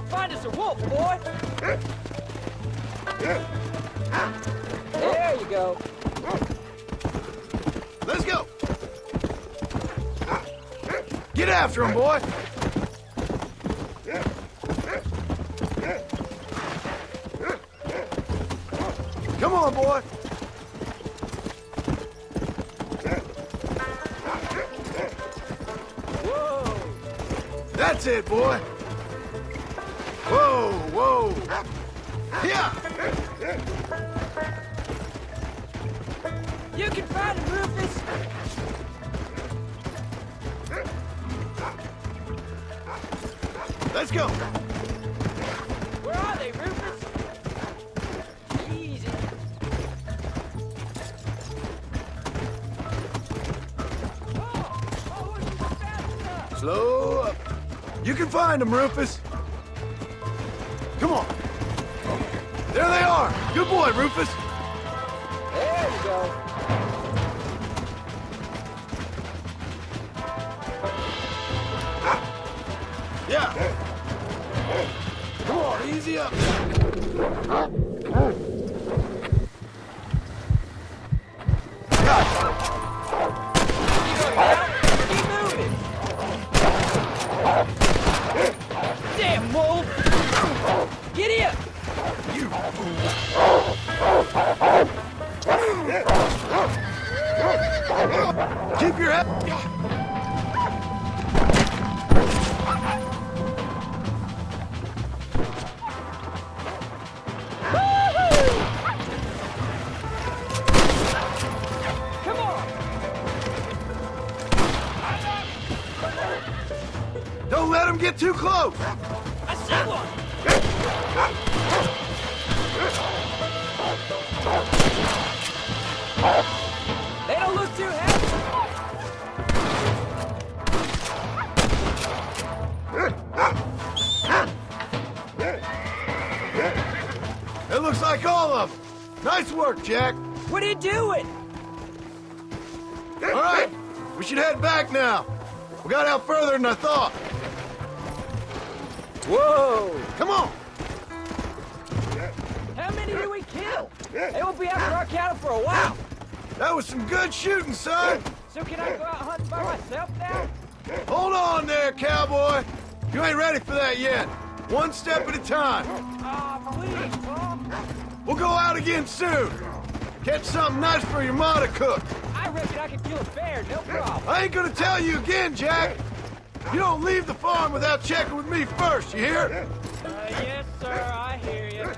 Find us a Mr. Wolf, boy! There you go.
Let's go! Get after him, boy! Come on, boy!
Whoa!
That's it, boy! Whoa, whoa! Yeah!
You can find him, Rufus!
Let's go!
Where are they, Rufus? Easy.
Slow up. You can find them, Rufus. Come on. There they are. Good boy, Rufus.
There you go.
Yeah. Come on, easy up.
Keep moving. Damn, Wolf! Get here!
You keep your head.
Come on!
Don't let him get too close.
I see one! They don't look too happy.
It looks like all of them. Nice work, Jack.
What are you doing?
All right, we should head back now. We got out further than I thought.
Whoa!
Come on.
How many did we kill? They won't be after our cattle for a while.
That was some good shooting, son.
So can I go out hunting by myself now?
Hold on there, cowboy. You ain't ready for that yet. One step at a time.
Aw, please, Paul.
We'll go out again soon. Catch something nice for your ma to cook.
I reckon I can kill a bear, no problem.
I ain't gonna tell you again, Jack. You don't leave the farm without checking with me first, you hear?
Yes, sir, I hear you.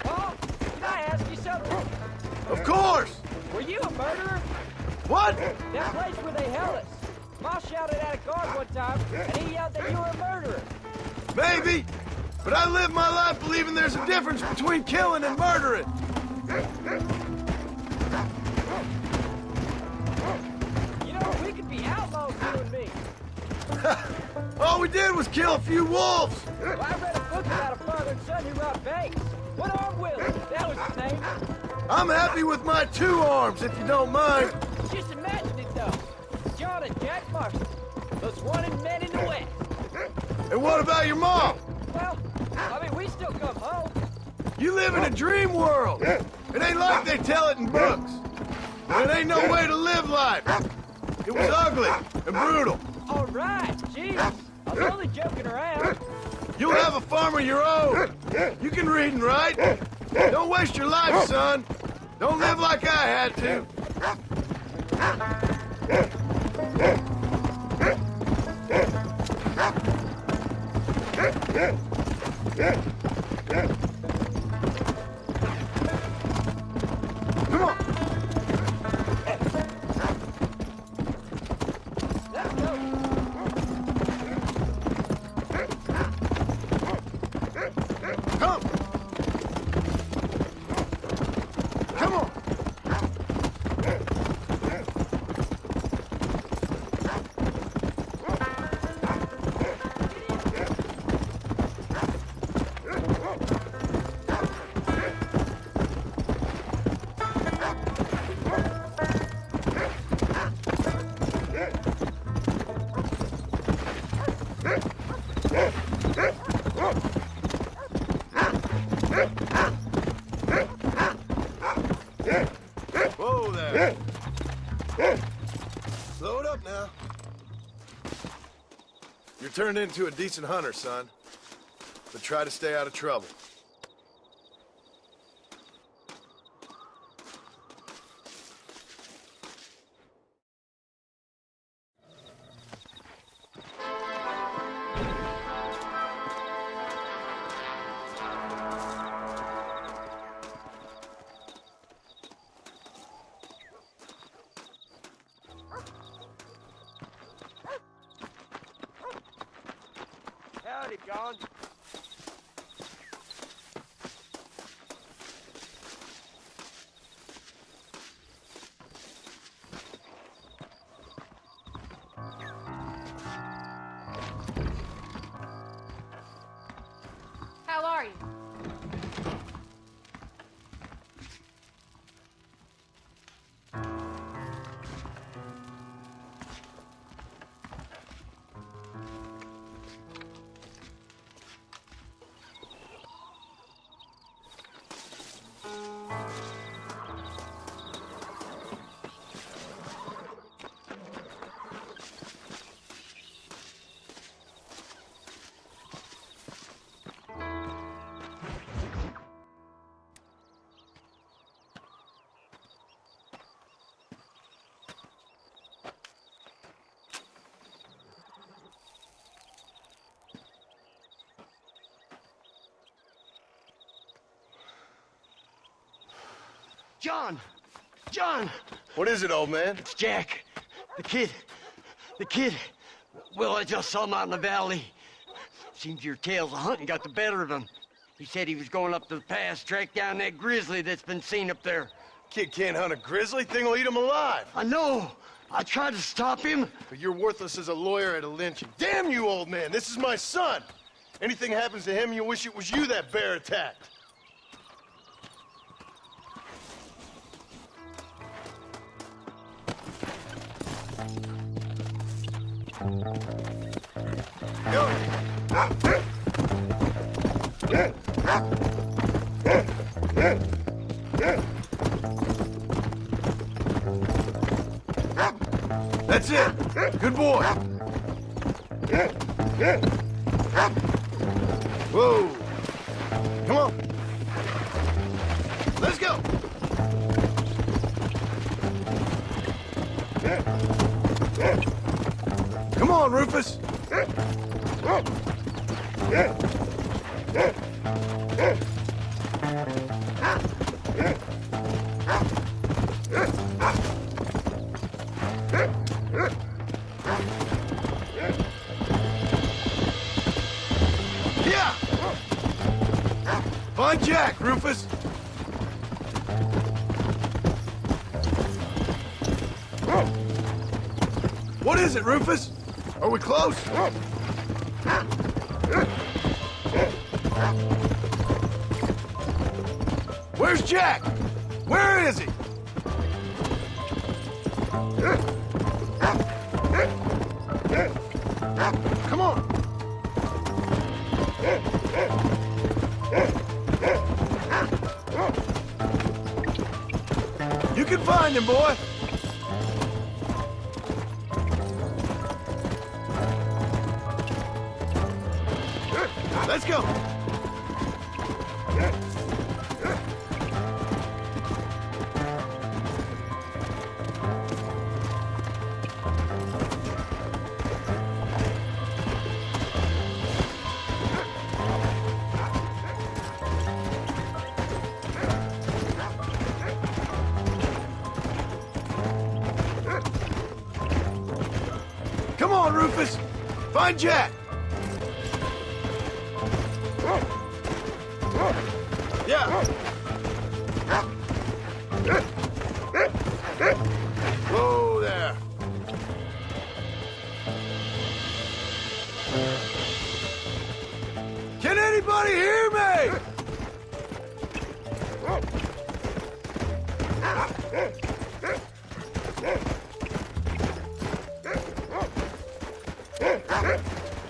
Paul, can I ask you something?
Of course.
Were you a murderer?
What?
That place where they held us. Ma shouted at a guard one time, and he yelled that you were a murderer.
Maybe. But I live my life believing there's a difference between killing and murdering.
You know, we could be outlaws, you and me.
All we did was kill a few wolves.
Well, I read a book about a father and son who robbed banks. One arm Willie, that was his name.
I'm happy with my 2 arms, if you don't mind.
Just imagine it, though. John and Jack Marston, those wanted men in the West.
And what about your mom?
Well, I mean, we still come home.
You live in a dream world. It ain't like they tell it in books. And it ain't no way to live life. It was ugly and brutal.
All right, jeez. I was only joking around.
You'll have a farm of your own. You can read and write. Don't waste your life, son. Don't live like I had to. Come on.
Let's go.
Come. Come on. Whoa there. Slow it up now. You're turned into a decent hunter, son. But try to stay out of trouble.
Howdy, John.
How are you?
John! John!
What is it, old man?
It's Jack. The kid. The kid. Well, I just saw him out in the valley. Seems your tales of hunting got the better of him. He said he was going up to the pass, track down that grizzly that's been seen up there.
Kid can't hunt a grizzly. Thing will eat him alive.
I know. I tried to stop him.
But you're worthless as a lawyer at a lynching. Damn you, old man. This is my son. Anything happens to him, you wish it was you that bear attacked. Go. That's it. Good boy. Whoa. Come on. Let's go. Come on, Rufus. Yeah. Find Jack, Rufus. What is it, Rufus? Are we close? Where's Jack? Where is he? Come on. You can find him, boy. Let's go. Come on, Rufus. Find Jack. Yeah. Whoa there. Can anybody hear me?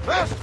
Faster!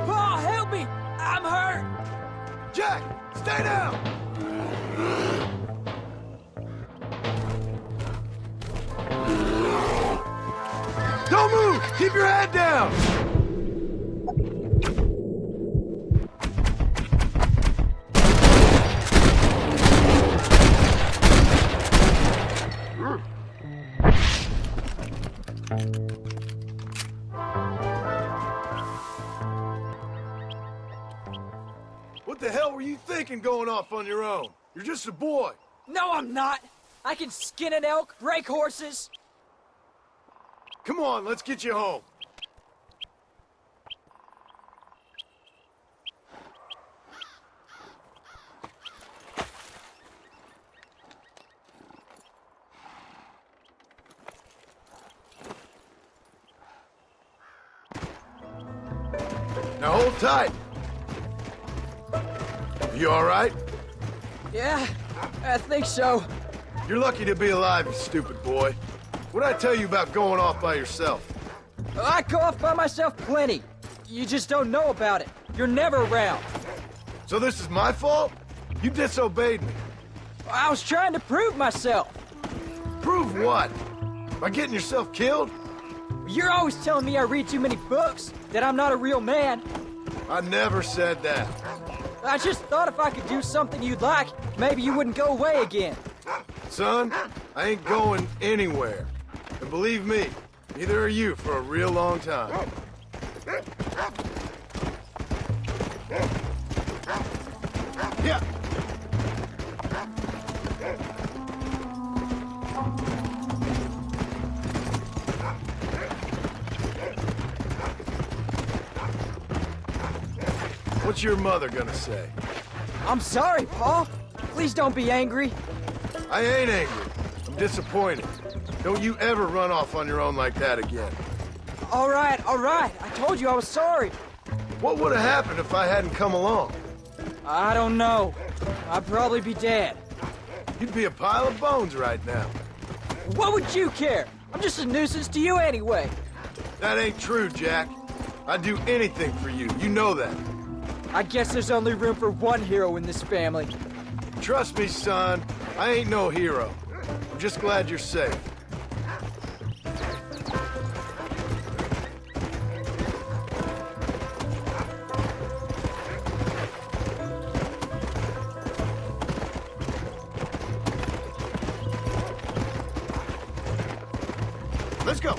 Paul, help me! I'm hurt!
Jack, stay down! Don't move! Keep your head down! What the hell were you thinking going off on your own? You're just a boy.
No, I'm not! I can skin an elk, break horses.
Come on, let's get you home. Now hold tight. You all right?
Yeah, I think so.
You're lucky to be alive, you stupid boy. What'd I tell you about going off by yourself?
I go off by myself plenty. You just don't know about it. You're never around.
So this is my fault? You disobeyed me.
I was trying to prove myself.
Prove what? By getting yourself killed?
You're always telling me I read too many books, that I'm not a real man.
I never said that.
I just thought if I could do something you'd like, maybe you wouldn't go away again.
Son, I ain't going anywhere. And believe me, neither are you for a real long time. Yeah. What's your mother gonna say?
I'm sorry, Paul. Please don't be angry.
I ain't angry. I'm disappointed. Don't you ever run off on your own like that again.
All right. I told you I was sorry.
What would have happened if I hadn't come along?
I don't know. I'd probably be dead.
You'd be a pile of bones right now.
What would you care? I'm just a nuisance to you anyway.
That ain't true, Jack. I'd do anything for you. You know that.
I guess there's only room for one hero in this family.
Trust me, son. I ain't no hero. I'm just glad you're safe. Let's go.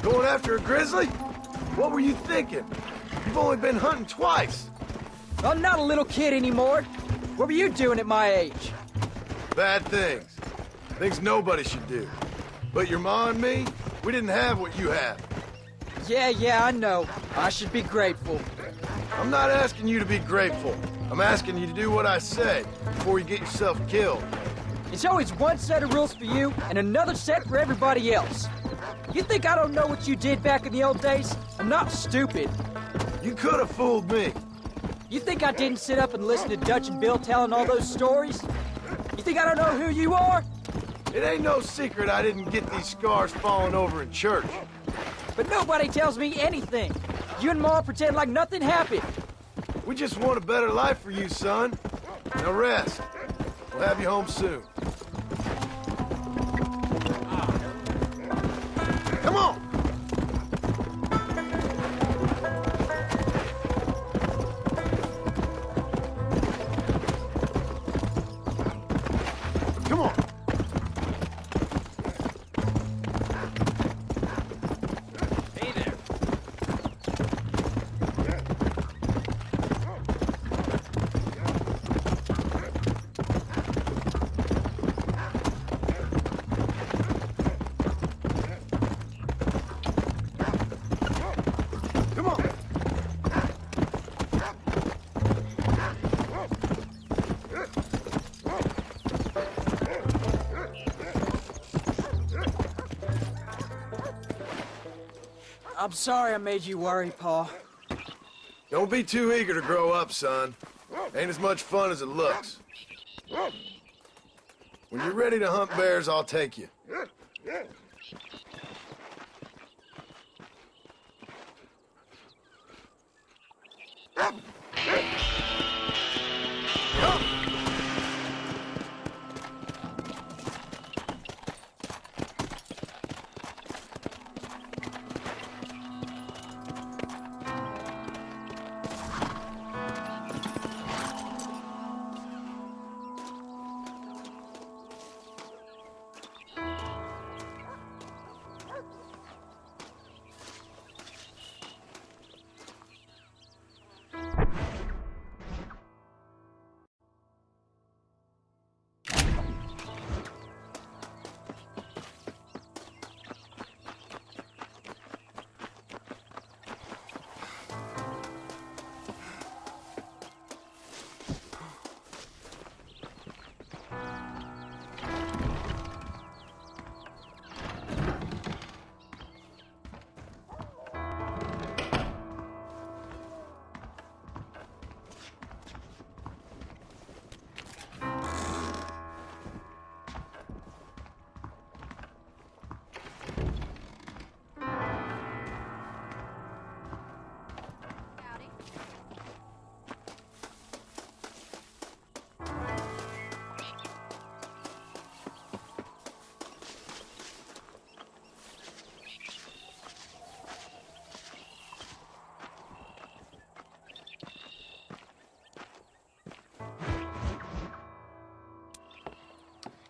Going after a grizzly? What were you thinking? You've only been hunting twice.
I'm not a little kid anymore. What were you doing at my age?
Bad things. Things nobody should do. But your ma and me, we didn't have what you have.
Yeah, I know. I should be grateful.
I'm not asking you to be grateful. I'm asking you to do what I say before you get yourself killed.
It's always one set of rules for you and another set for everybody else. You think I don't know what you did back in the old days? I'm not stupid.
You could have fooled me.
You think I didn't sit up and listen to Dutch and Bill telling all those stories? You think I don't know who you are?
It ain't no secret I didn't get these scars falling over in church.
But nobody tells me anything. You and Ma pretend like nothing happened.
We just want a better life for you, son. Now rest. We'll have you home soon. Come on! Come on!
Hey there.
I'm sorry I made you worry, Pa.
Don't be too eager to grow up, son. Ain't as much fun as it looks. When you're ready to hunt bears, I'll take you.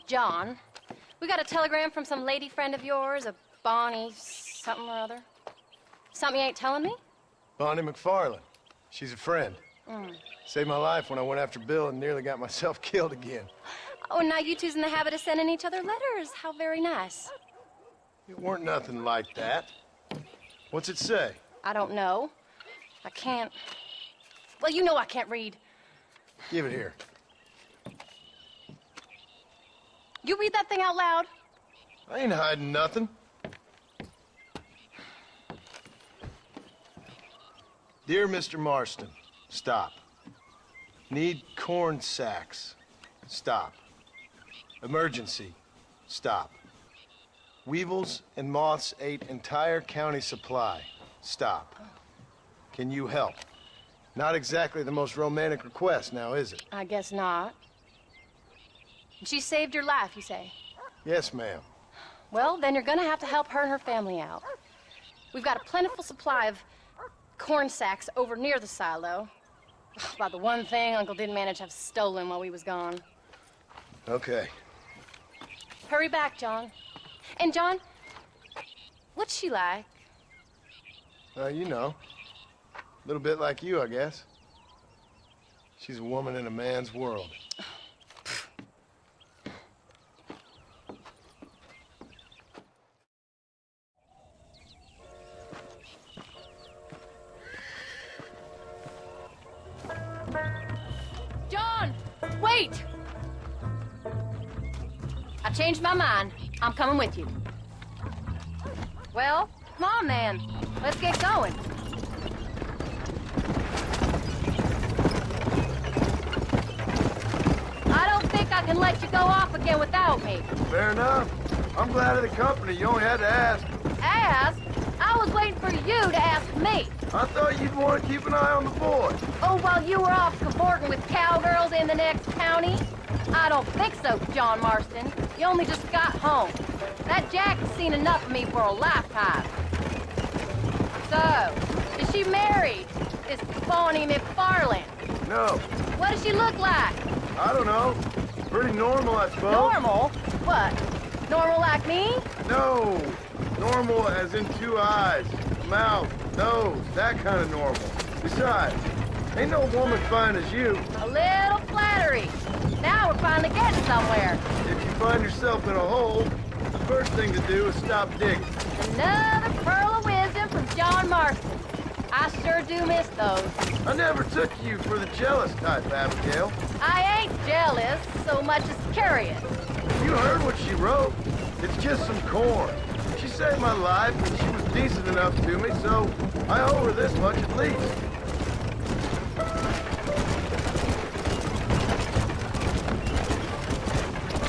John, we got a telegram from some lady friend of yours, a Bonnie something or other. Something you ain't telling me?
Bonnie McFarland. She's a friend.
Mm.
Saved my life when I went after Bill and nearly got myself killed again.
Oh, now you two's in the habit of sending each other letters. How very nice.
It weren't nothing like that. What's it say?
I don't know. I can't... Well, you know I can't read.
Give it here.
You read that thing out loud?
I ain't hiding nothing. Dear Mr. Marston, stop. Need corn sacks. Stop. Emergency. Stop. Weevils and moths ate entire county supply. Stop. Can you help? Not exactly the most romantic request now, is it?
I guess not. She saved your life, you say?
Yes, ma'am.
Well, then you're gonna have to help her and her family out. We've got a plentiful supply of corn sacks over near the silo. About the one thing Uncle didn't manage to have stolen while we was gone.
Okay.
Hurry back, John. And John, what's she like?
You know. A little bit like you, I guess. She's a woman in a man's world.
John, wait! I changed my mind. I'm coming with you. Well, come on then. Let's get going. I don't think I can let you go off again without me.
Fair enough. I'm glad of the company. You only had to ask.
Ask? I was waiting for you to ask me.
I thought you'd want to keep an eye on the boy.
Oh, while you were off cavorting with cowgirls in the next county? I don't think so, John Marston. You only just got home. That Jack has seen enough of me for a lifetime. So, is she married, this Bonnie McFarland?
No.
What does she look like?
I don't know. Pretty normal, I suppose.
Normal? What? Normal like me?
No. Normal as in 2 eyes, mouth, nose, that kind of normal. Besides, ain't no woman fine as you.
A little flattery. Now we're finally getting somewhere.
If you find yourself in a hole, the first thing to do is stop digging.
Another pearl of wisdom from John Marston. I sure do miss those.
I never took you for the jealous type, Abigail.
I ain't jealous so much as curious.
You heard what she wrote. It's just some corn. She saved my life when she was decent enough to me, so I owe her this much at least.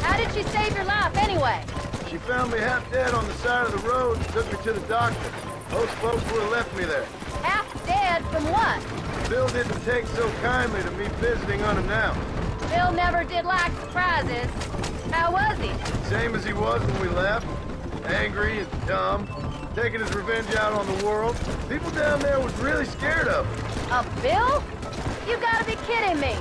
How did she save your life, anyway?
She found me half dead on the side of the road and took me to the doctor. Most folks would have left me there.
Half dead from what?
Bill didn't take so kindly to me visiting unannounced.
Bill never did like surprises. How was he?
Same as he was when we left. Angry and dumb. Taking his revenge out on the world. People down there was really scared of him.
A Bill? You gotta be kidding me.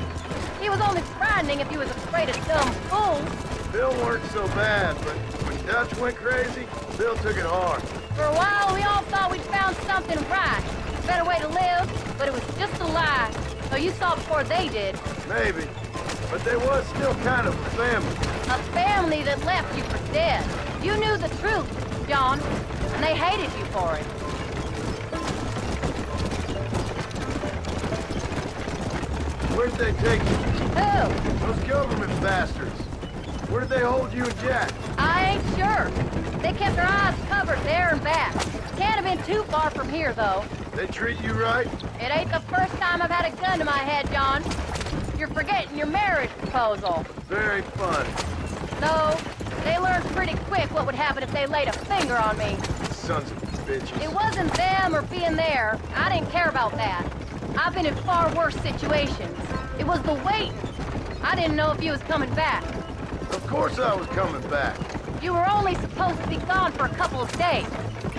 He was only frightening if he was afraid of dumb fools.
Bill weren't so bad, but when Dutch went crazy, Bill took it hard.
For a while, we all thought we'd found something right. A better way to live, but it was just a lie. So you saw before they did.
Maybe. But they was still kind of a family.
A family that left you for dead. You knew the truth, John, and they hated you for it.
Where'd they take you?
Who?
Those government bastards. Where did they hold you and Jack?
I ain't sure. They kept their eyes covered there and back. Can't have been too far from here, though.
They treat you right?
It ain't the first time I've had a gun to my head, John. You're forgetting your marriage proposal.
Very fun.
No, they learned pretty quick what would happen if they laid a finger on me.
Sons of bitches.
It wasn't them or being there. I didn't care about that. I've been in far worse situations. It was the waiting. I didn't know if you was coming back.
Of course I was coming back.
You were only supposed to be gone for a couple of days.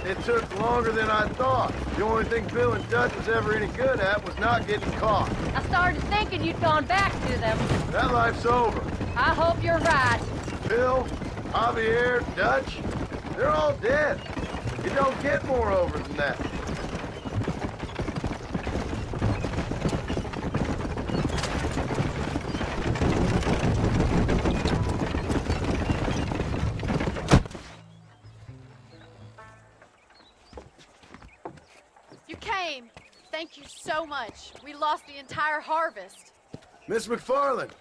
It took longer than I thought. The only thing Bill and Dutch was ever any good at was not getting caught.
I started thinking you'd gone back to them.
That life's over.
I hope you're right.
Bill, Javier, Dutch, they're all dead. You don't get more over than that.
You came. Thank you so much. We lost the entire harvest.
Miss McFarland,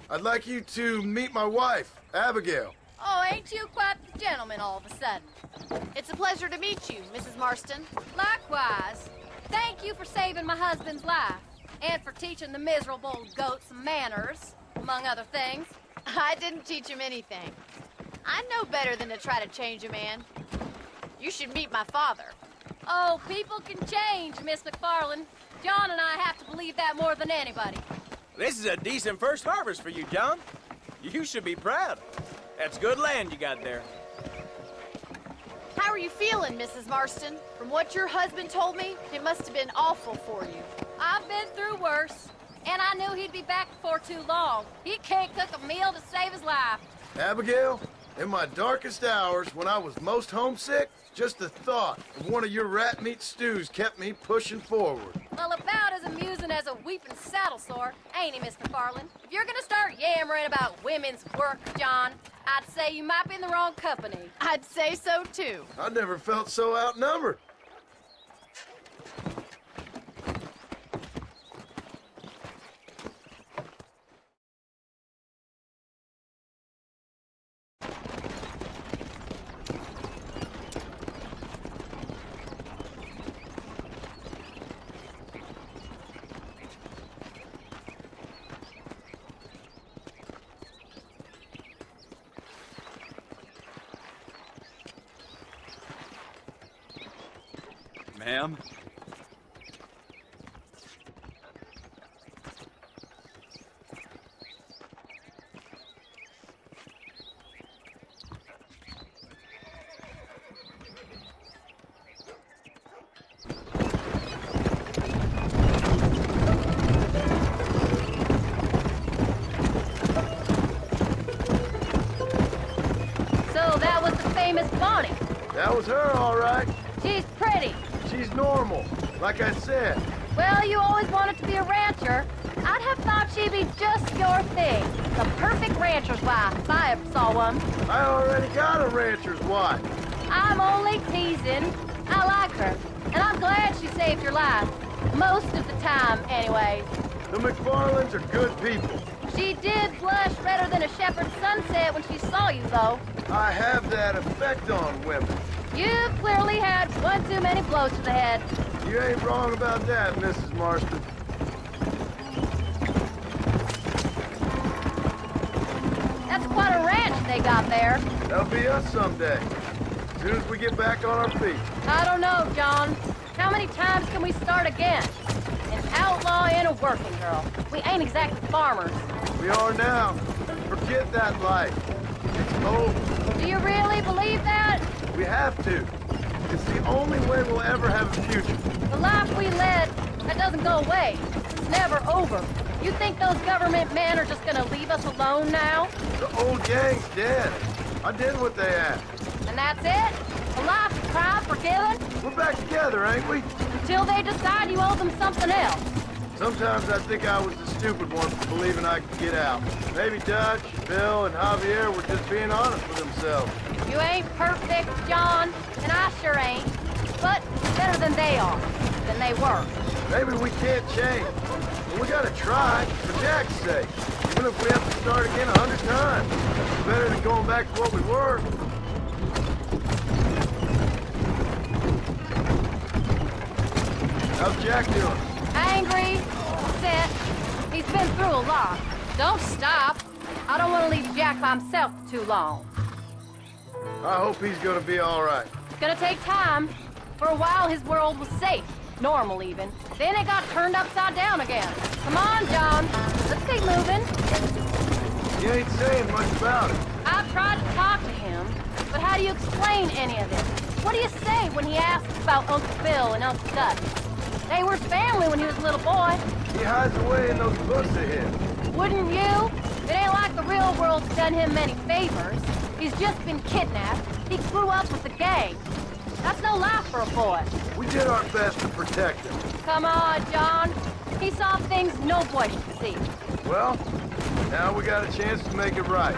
I'd like you to meet my wife, Abigail.
Oh, ain't you quite the gentleman all of a sudden?
It's a pleasure to meet you, Mrs. Marston.
Likewise. Thank you for saving my husband's life. And for teaching the miserable goat some manners, among other things.
I didn't teach him anything. I know better than to try to change a man. You should meet my father.
Oh, people can change, Miss McFarland. John and I have to believe that more than anybody.
This is a decent first harvest for you, John. You should be proud. That's good land you got there.
How are you feeling, Mrs. Marston? From what your husband told me, it must have been awful for you.
I've been through worse, and I knew he'd be back before too long. He can't cook a meal to save his life.
Abigail, in my darkest hours, when I was most homesick, just the thought of one of your rat meat stews kept me pushing forward.
Well, about as amusing as a weeping saddle sore, ain't he, Mr. Farland? If you're gonna start yammering about women's work, John, I'd say you might be in the wrong company.
I'd say so, too.
I never felt so outnumbered.
Ma'am?
So that was the famous Bonnie.
That was her, all right.
She's pretty.
She's normal, like I said.
Well, you always wanted to be a rancher. I'd have thought she'd be just your thing. The perfect rancher's wife, if I ever saw one.
I already got a rancher's wife.
I'm only teasing. I like her, and I'm glad she saved your life. Most of the time, anyways.
The McFarlands are good people.
She did blush redder than a shepherd's sunset when she saw you, though.
I have that effect on women.
You've clearly had one too many blows to the head.
You ain't wrong about that, Mrs. Marston.
That's quite a ranch they got there.
That'll be us someday. As soon as we get back on our feet.
I don't know, John. How many times can we start again? An outlaw and a working girl. We ain't exactly farmers.
We are now. Forget that life. It's over.
Do you really believe that?
We have to. It's the only way we'll ever have a future.
The life we led, that doesn't go away. It's never over. You think those government men are just gonna leave us alone now?
The old gang's dead. I did what they asked.
And that's it? A life of crime forgiven?
We're back together, ain't we?
Until they decide you owe them something else.
Sometimes I think I was the stupid one for believing I could get out. Maybe Dutch, Bill, and Javier were just being honest with themselves.
You ain't perfect, John, and I sure ain't. But better than they are, than they were.
Maybe we can't change. But we gotta try, for Jack's sake. Even if we have to start again 100 times. It's better than going back to what we were. How's Jack doing?
Angry, upset. He's been through a lot. Don't stop. I don't want to leave Jack by himself for too long.
I hope he's gonna be all right.
It's gonna take time. For a while, his world was safe. Normal, even. Then it got turned upside down again. Come on, John. Let's keep moving.
He ain't saying much about it.
I've tried to talk to him, but how do you explain any of this? What do you say when he asks about Uncle Phil and Uncle Dutch? They were family when he was a little boy.
He hides away in those books of his.
Wouldn't you? It ain't like the real world's done him many favors. He's just been kidnapped. He grew up with the gang. That's no life for a boy.
We did our best to protect him.
Come on, John. He saw things no boy should see.
Well, now we got a chance to make it right.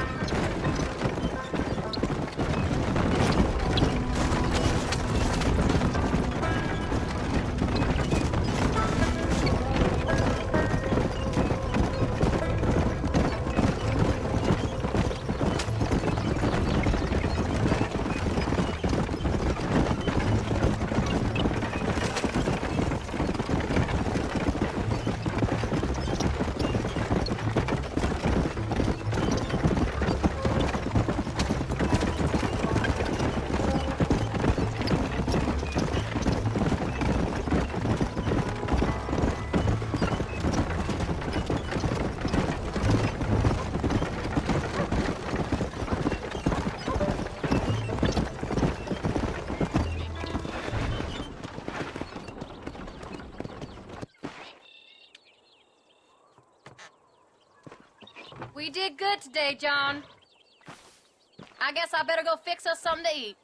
We did good today, John. I guess I better go fix us something to eat.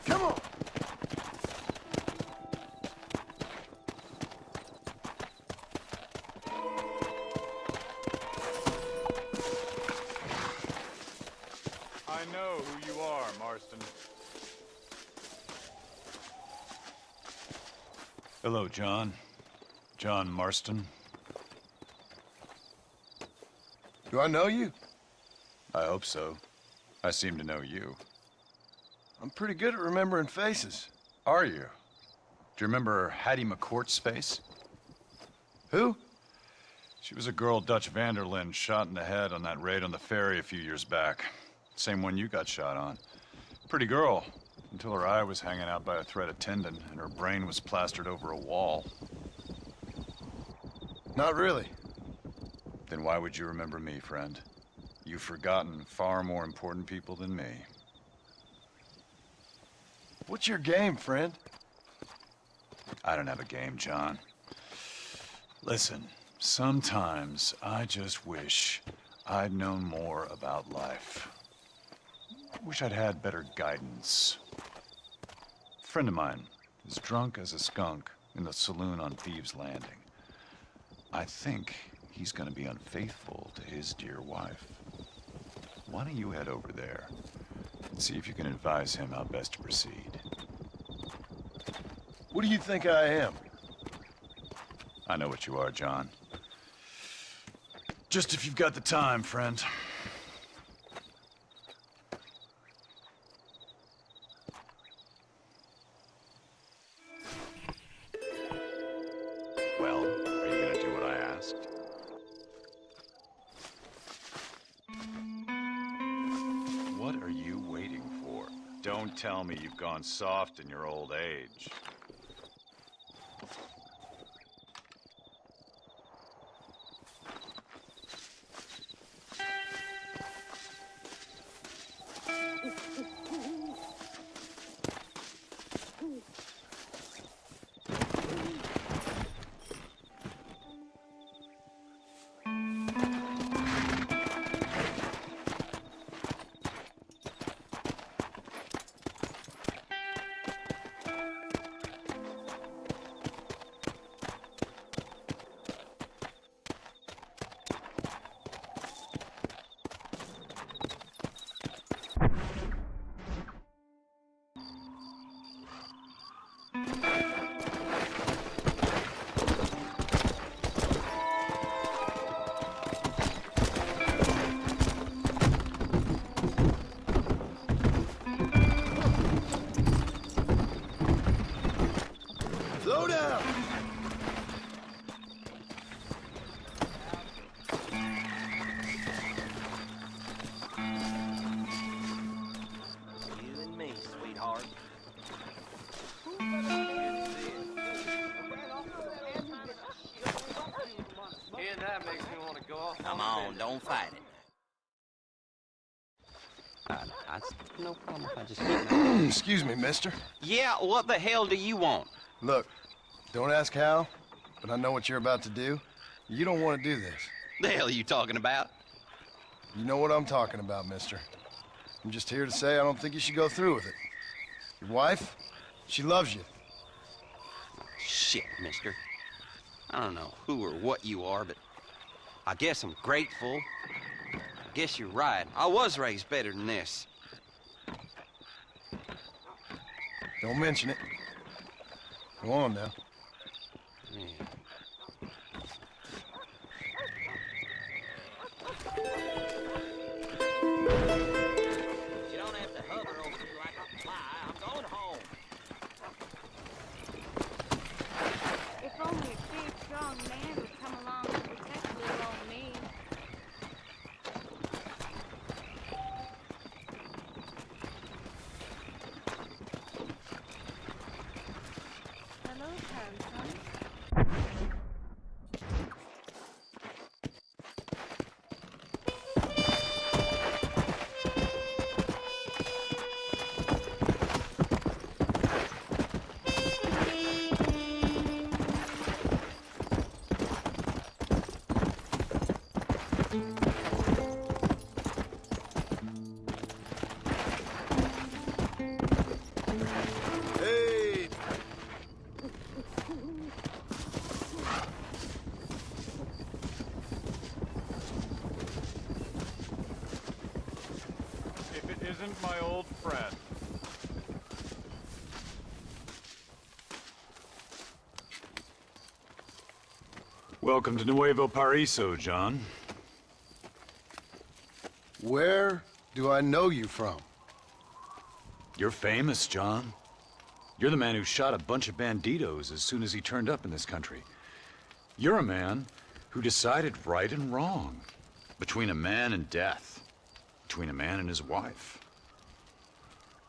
Come on!
I know who you are, Marston.
Hello, John. John Marston.
Do I know you?
I hope so. I seem to know you.
I'm pretty good at remembering faces.
Are you? Do you remember Hattie McCourt's face?
Who?
She was a girl Dutch Vanderlyn shot in the head on that raid on the ferry a few years back. Same one you got shot on. Pretty girl, until her eye was hanging out by a thread of tendon and her brain was plastered over a wall.
Not really.
Then why would you remember me, friend? You've forgotten far more important people than me.
What's your game, friend?
I don't have a game, John. Listen, sometimes I just wish I'd known more about life. Wish I'd had better guidance. A friend of mine is drunk as a skunk in the saloon on Thieves' Landing. I think he's gonna be unfaithful to his dear wife. Why don't you head over there and see if you can advise him how best to proceed?
What do you think I am?
I know what you are, John. Just if you've got the time, friend. Well, are you gonna do what I asked? What are you waiting for? Don't tell me you've gone soft in your old age.
Slow down!
You and me, sweetheart.
And that makes me want to go off.
Come on, don't fight it. No problem if I just keep my...
Excuse me, mister.
Yeah, what the hell do you want?
Look, don't ask how, but I know what you're about to do. You don't want to do this.
The hell are you talking about?
You know what I'm talking about, mister. I'm just here to say I don't think you should go through with it. Your wife, she loves you.
Shit, mister. I don't know who or what you are, but I guess I'm grateful. I guess you're right. I was raised better than this.
Don't mention it. Go on now.
Yeah. You don't have to hover over me like a fly. I'm going home.
If only a big, strong man would come along and protect little old me. Hello, Harrison.
Hey!
If it isn't my old friend. Welcome to Nuevo Paraiso, John.
Where do I know you from?
You're famous, John. You're the man who shot a bunch of banditos as soon as he turned up in this country. You're a man who decided right and wrong, between a man and death, between a man and his wife.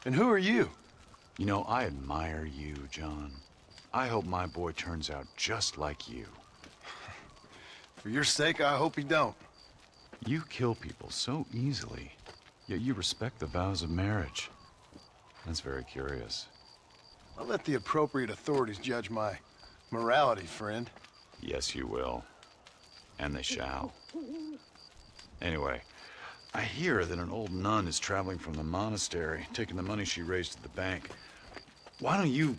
And who are you?
You know, I admire you, John. I hope my boy turns out just like you.
For your sake, I hope you don't.
You kill people so easily, yet you respect the vows of marriage. That's very curious.
I'll let the appropriate authorities judge my morality, friend.
Yes, you will. And they shall. Anyway, I hear that an old nun is traveling from the monastery, taking the money she raised at the bank. Why don't you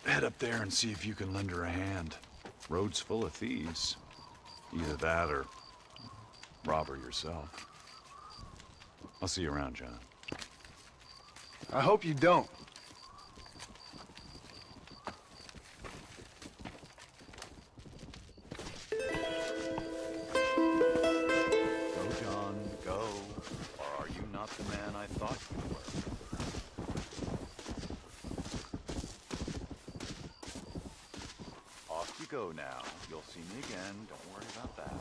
head up there and see if you can lend her a hand? Road's full of thieves. Either that or rob her yourself. I'll see you around, John.
I hope you don't.
Go, John, go. Or are you not the man I thought you were? Off you go now. You'll see me again. Don't worry about that.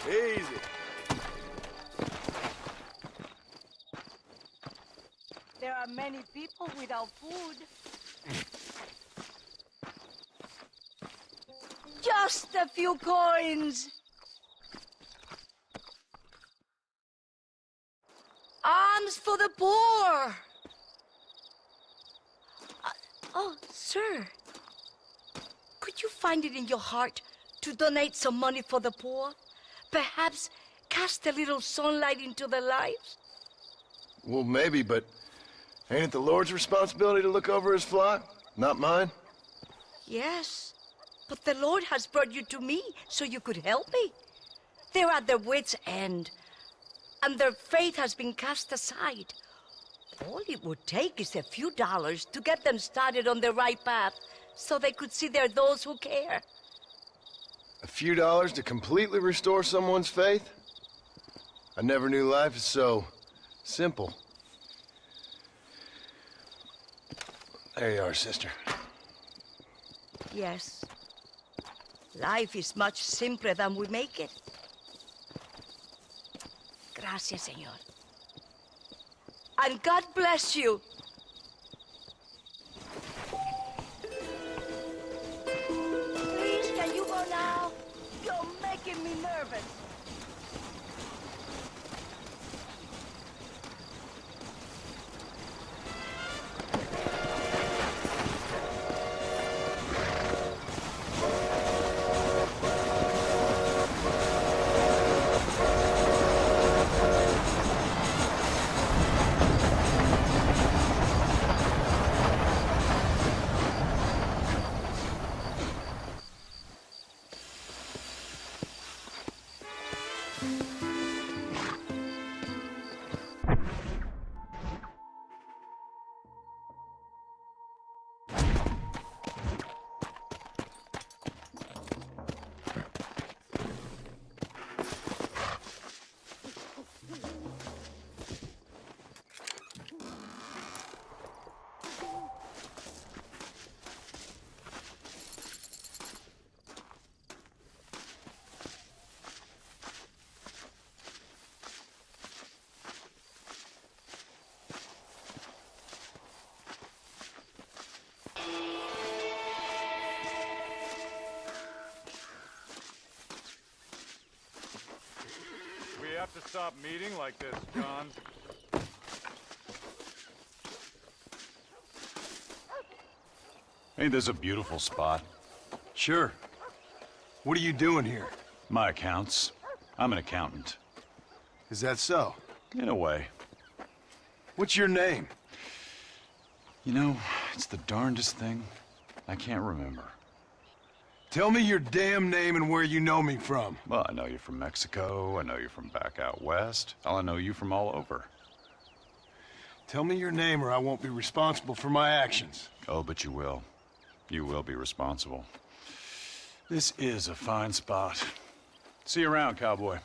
Easy.
There are many people without food. Just a few coins. Alms for the poor. Oh, sir. Could you find it in your heart to donate some money for the poor? Perhaps cast a little sunlight into their lives?
Well, maybe, but ain't it the Lord's responsibility to look over his flock? Not mine?
Yes, but the Lord has brought you to me so you could help me. They're at their wits' end, and their faith has been cast aside. All it would take is a few dollars to get them started on the right path so they could see they're those who care.
A few dollars to completely restore someone's faith? I never knew life is so simple. There you are, sister.
Yes. Life is much simpler than we make it. Gracias, Señor. And God bless you. Please, can you go now? You're making me nervous.
We have to stop meeting like this, John. Ain't this a beautiful spot?
Sure. What are you doing here?
My accounts. I'm an accountant.
Is that so?
In a way.
What's your name?
You know, it's the darndest thing. I can't remember.
Tell me your damn name and where you know me from.
Well, I know you from Mexico. I know you from back out west. Hell, I know you from all over.
Tell me your name or I won't be responsible for my actions.
Oh, but you will. You will be responsible. This is a fine spot. See you around, cowboy.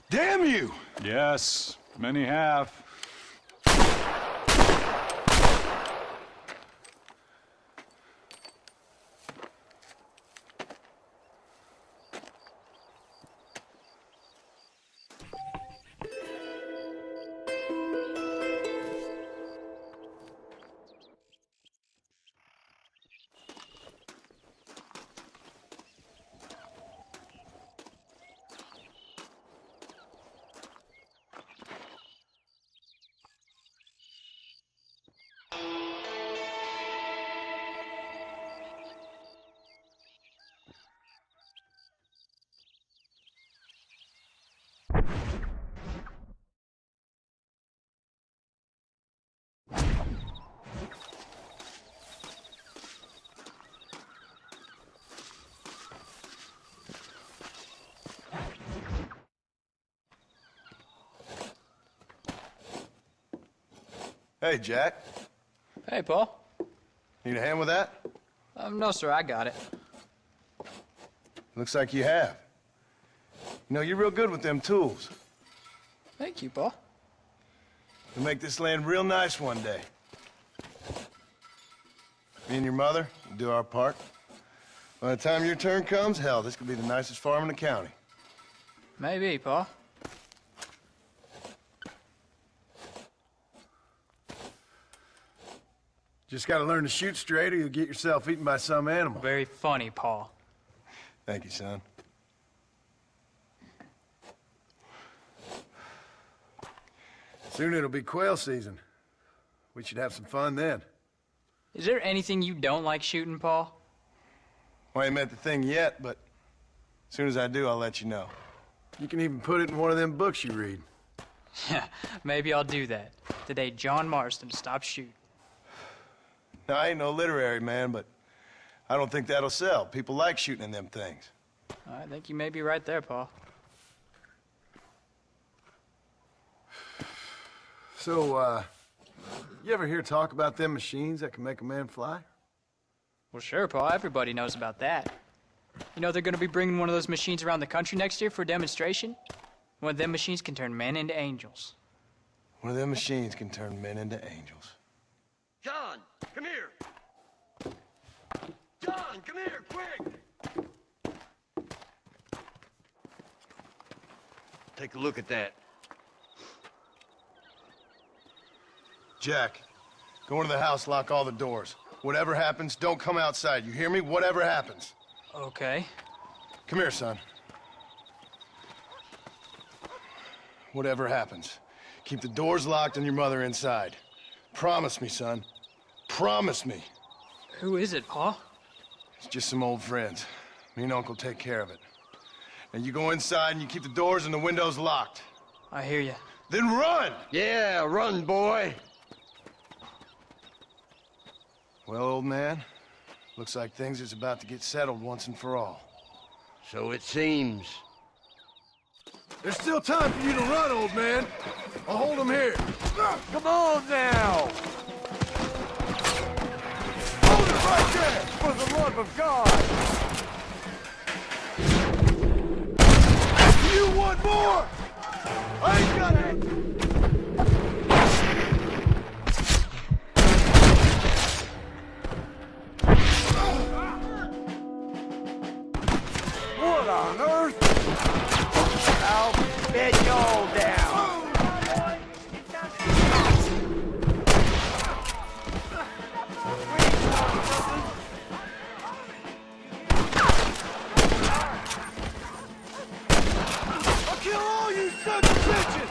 Damn you!
Yes, many have.
Hey, Jack.
Hey, Paul.
Need a hand with that?
No, sir, I got it.
Looks like you have. You know, you're real good with them tools.
Thank you, Paul.
You'll make this land real nice one day. Me and your mother will do our part. By the time your turn comes, hell, this could be the nicest farm in the county.
Maybe, Paul.
Just gotta learn to shoot straight or you'll get yourself eaten by some animal.
Very funny, Paul.
Thank you, son. Soon it'll be quail season. We should have some fun then.
Is there anything you don't like shooting, Paul?
Well, I ain't met the thing yet, but as soon as I do, I'll let you know. You can even put it in one of them books you read.
Yeah, maybe I'll do that. The day John Marston stopped shooting.
Now, I ain't no literary man, but I don't think that'll sell. People like shooting in them things.
I think you may be right there, Paul.
So, you ever hear talk about them machines that can make a man fly?
Well, sure, Paul. Everybody knows about that. You know they're going to be bringing one of those machines around the country next year for a demonstration? One of them machines can turn men into angels.
One of them machines can turn men into angels.
John, come here. John, come here, quick. Take a look at that.
Jack, go into the house, lock all the doors. Whatever happens, don't come outside. You hear me? Whatever happens.
Okay.
Come here, son. Whatever happens, keep the doors locked and your mother inside. Promise me, son. Promise me.
Who is it, Paul?
It's just some old friends. Me and Uncle take care of it. Now you go inside and you keep the doors and the windows locked.
I hear you.
Then run!
Yeah, run, boy.
Well, old man, looks like things is about to get settled once and for all.
So it seems.
There's still time for you to run, old man. I'll hold him here.
Come on now!
Hold it right there!
For the love of God!
You want more? I ain't got it!
What on earth? I'll bed y'all down.
I'll kill all you sons of bitches!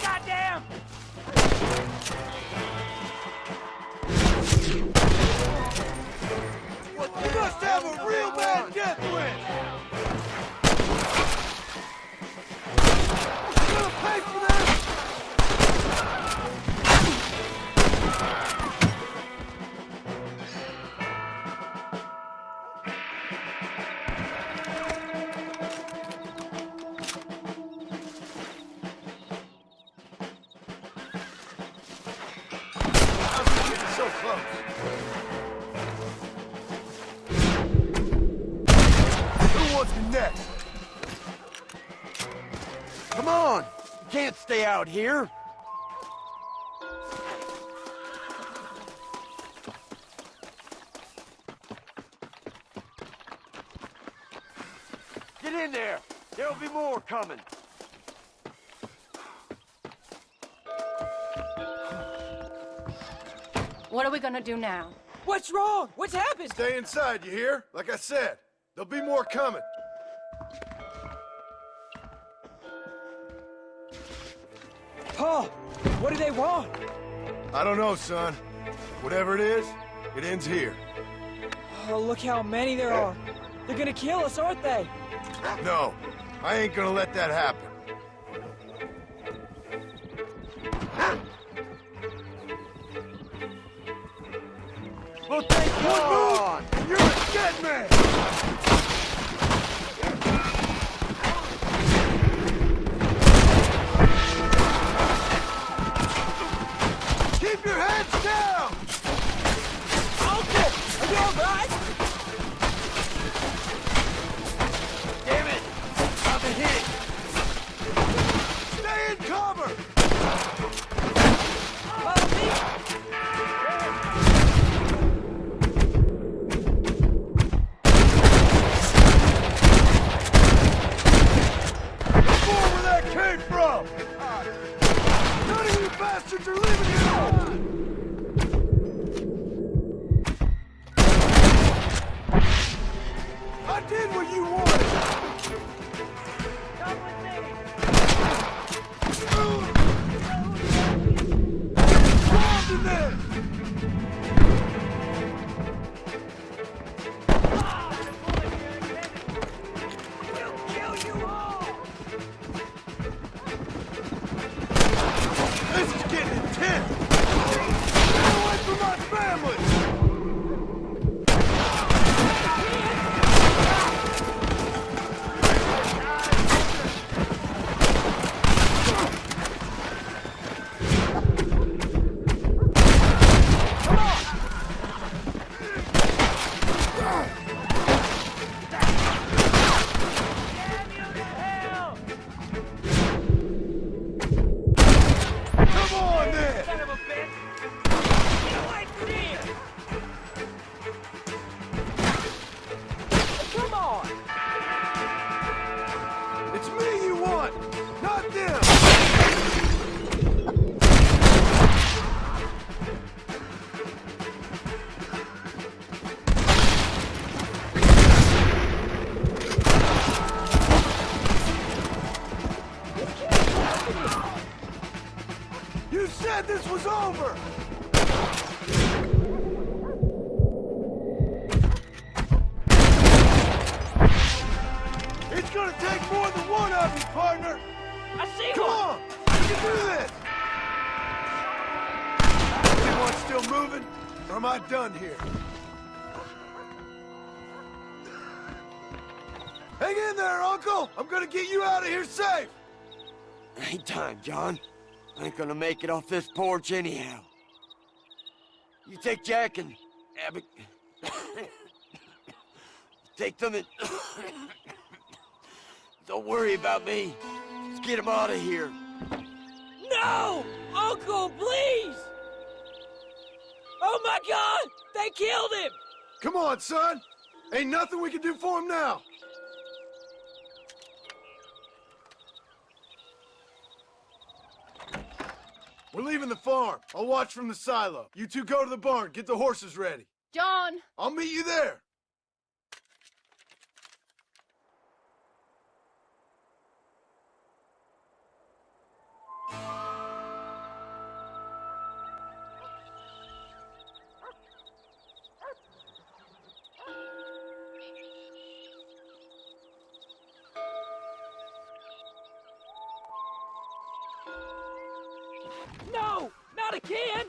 on! You can't stay out here! Get in there! There'll be more coming!
What are we gonna do now?
What's wrong? What's happened?
Stay inside, you hear? Like I said, there'll be more coming.
Paul, what do they want?
I don't know, son. Whatever it is, it ends here.
Oh, look how many there are. They're gonna kill us, aren't they?
No, I ain't gonna let that happen.
Well, thank God!
You're a dead man! Keep your heads down!
Uncle, are you all right?
Damn it! I've been hit!
Stay in cover!
Follow me!
Where that came from! None of you bastards are leaving here alive! I did what you wanted!
Come with me!
Involved in this!
We'll kill you all!
This is getting intense! Get away from my family! Come on, then!
Son of a bitch! Get away from here! Come on!
It's me you want, not them! You said this was over! It's gonna take more than one of you, partner!
I see
Come
one!
on! We can do this! Anyone still moving? Or am I done here? Hang in there, Uncle! I'm gonna get you out of here safe!
Ain't time, John. I ain't gonna make it off this porch anyhow. You take Jack and Abbott. Take them and... Don't worry about me. Let's get him out of here.
No! Uncle, please! Oh my God! They killed him!
Come on, son! Ain't nothing we can do for him now! We're leaving the farm. I'll watch from the silo. You two go to the barn, get the horses ready.
John!
I'll meet you there.
No! Not again!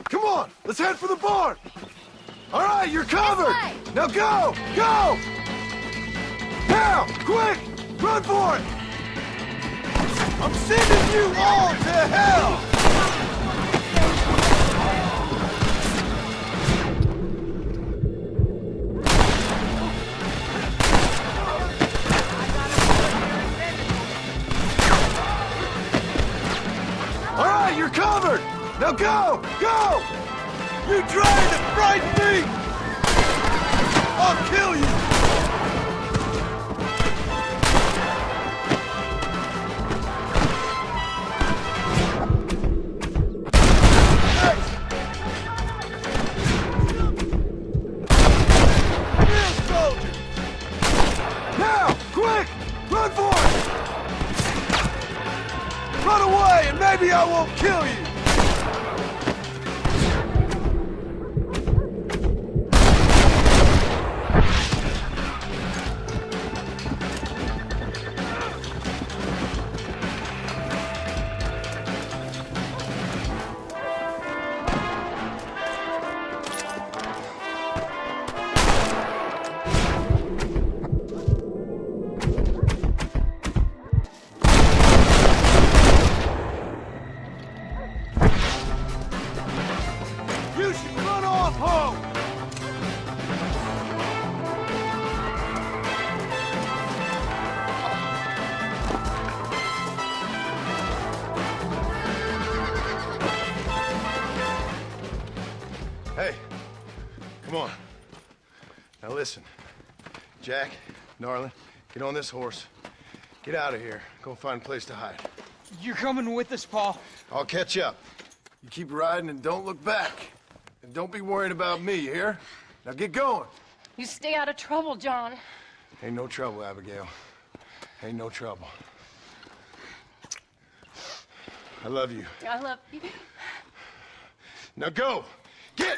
Come on, let's head for the barn. All right, you're covered.
This way.
Now go, go! Now, quick, run for it! I'm sending you all to hell!
frighten me! I'll kill you!
Run for it! Run away and maybe I won't kill you! You should run off home! Hey, come on. Now listen. Jack, darling, get on this horse. Get out of here. Go find a place to hide.
You're coming with us, Paul.
I'll catch up. You keep riding and don't look back. And don't be worried about me, you hear? Now get going.
You stay out of trouble, John.
Ain't no trouble, Abigail. Ain't no trouble. I love you.
I love you.
Now go! Get!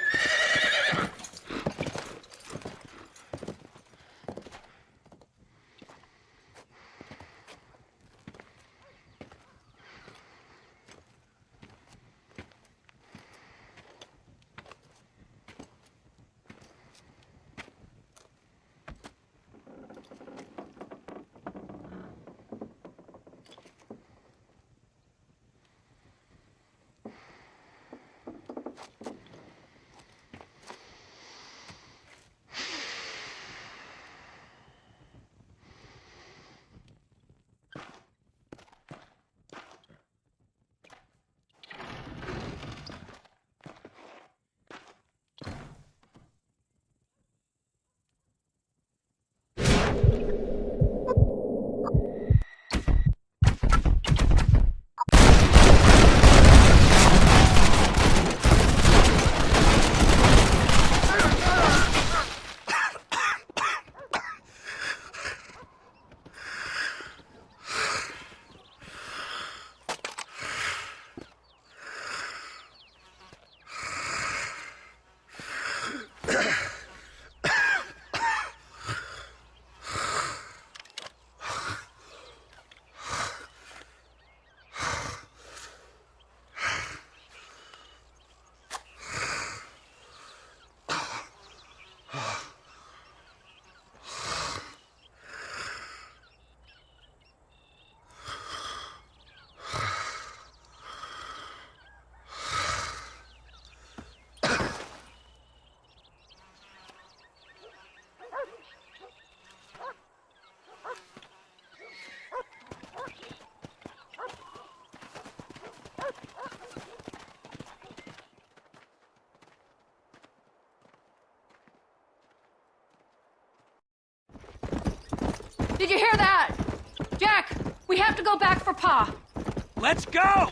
Did you hear that? Jack, we have to go back for Pa.
Let's go!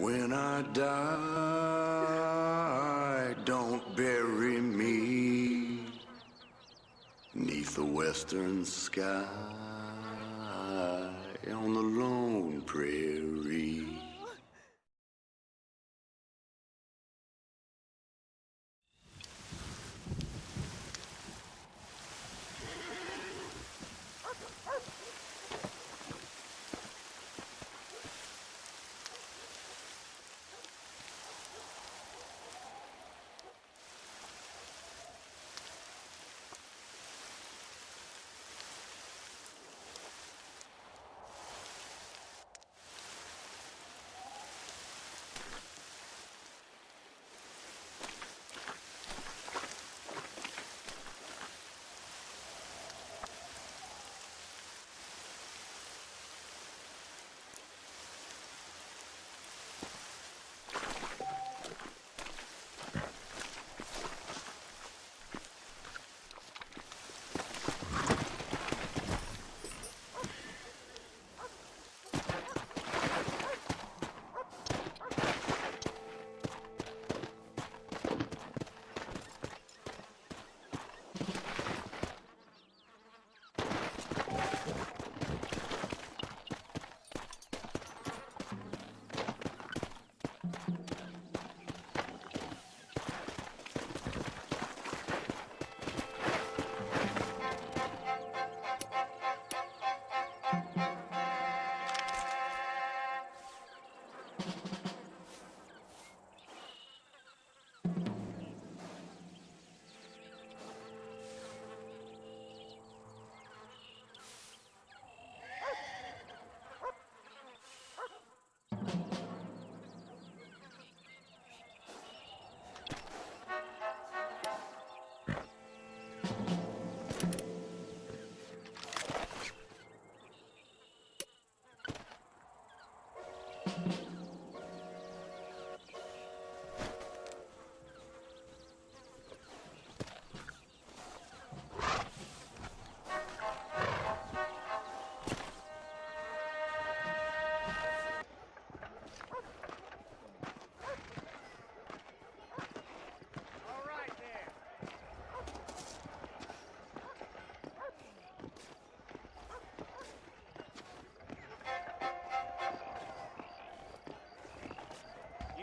When I die, don't bury me 'neath the western sky on the lone prairie.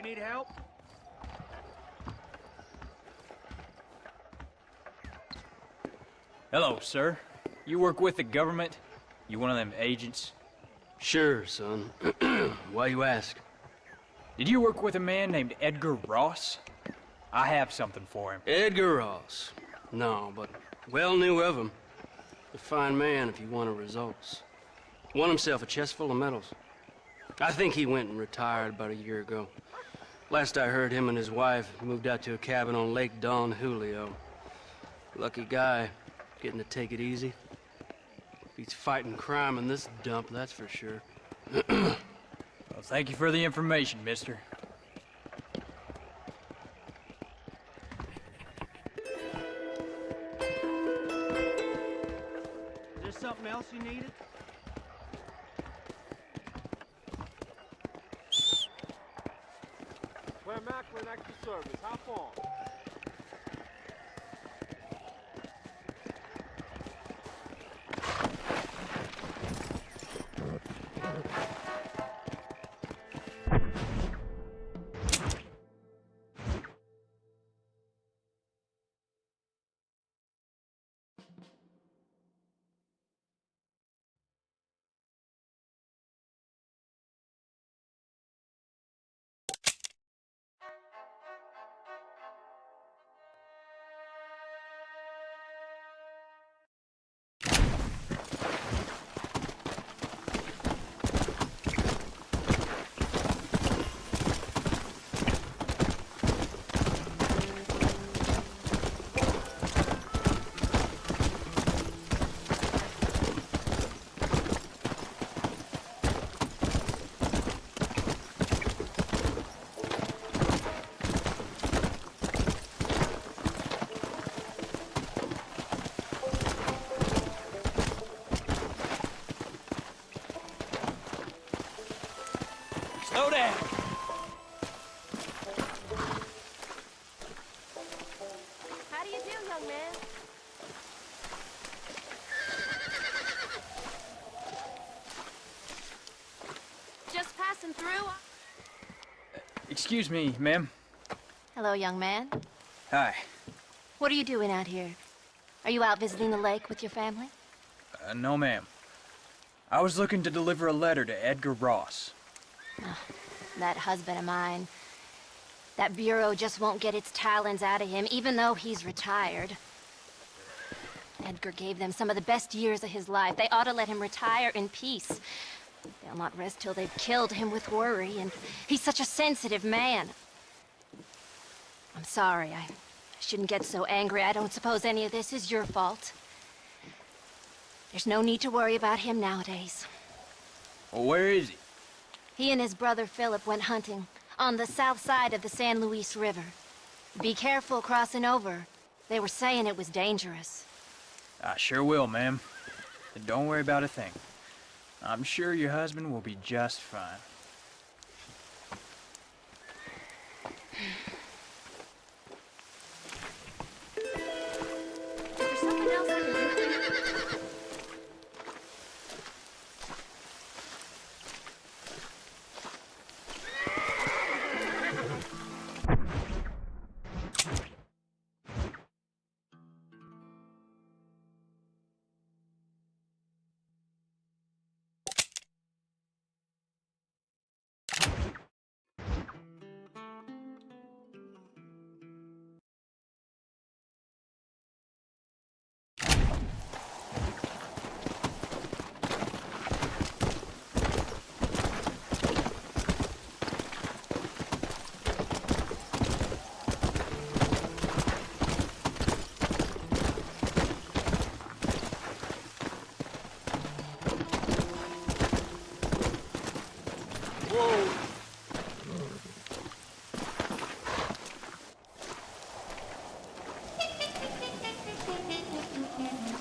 Need help?
Hello, sir. You work with the government? You one of them agents?
Sure, son. Why you ask?
Did you work with a man named Edgar Ross? I have something for him.
Edgar Ross? No, but well knew of him. A fine man if you wanted results. Won himself a chest full of medals. I think he went and retired about a year ago. Last I heard, him and his wife moved out to a cabin on Lake Don Julio. Lucky guy, getting to take it easy. Beats fighting crime in this dump, that's for sure.
Well, thank you for the information, mister.
Is there something else you needed?
We're back for an extra service. Hop on.
Excuse me, ma'am.
Hello, young man.
Hi.
What are you doing out here? Are you out visiting the lake with your family?
No, ma'am. I was looking to deliver a letter to Edgar Ross.
That husband of mine. That bureau just won't get its talons out of him, even though he's retired. Edgar gave them some of the best years of his life. They ought to let him retire in peace. They'll not rest till they've killed him with worry, and he's such a sensitive man. I'm sorry, I shouldn't get so angry. I don't suppose any of this is your fault. There's no need to worry about him nowadays.
Well, where is he?
He and his brother Philip went hunting on the south side of the San Luis River. Be careful crossing over. They were saying it was dangerous.
I sure will, ma'am. And don't worry about a thing. I'm sure your husband will be just fine.
Is there something else I can do for you?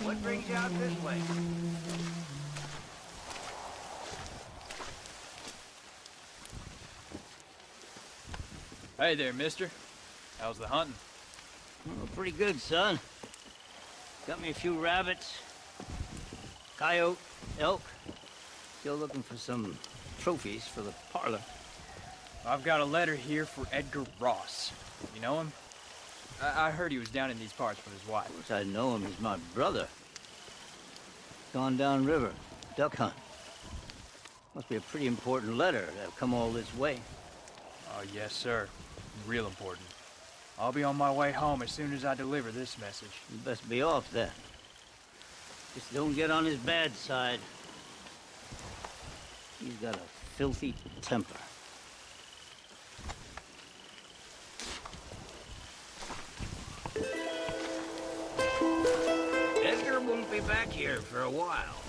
What brings you out this way?
Hey there, mister. How's the hunting?
Oh, pretty good, son. Got me a few rabbits, coyote, elk. Still looking for some trophies for the parlor.
I've got a letter here for Edgar Ross. You know him? I heard he was down in these parts with his wife.
Of course I know him. He's my brother. Gone down river, duck hunt. Must be a pretty important letter to have come all this way.
Oh, yes, sir. Real important. I'll be on my way home as soon as I deliver this message.
You best be off then. Just don't get on his bad side. He's got a filthy temper. Edgar won't be back here for a while.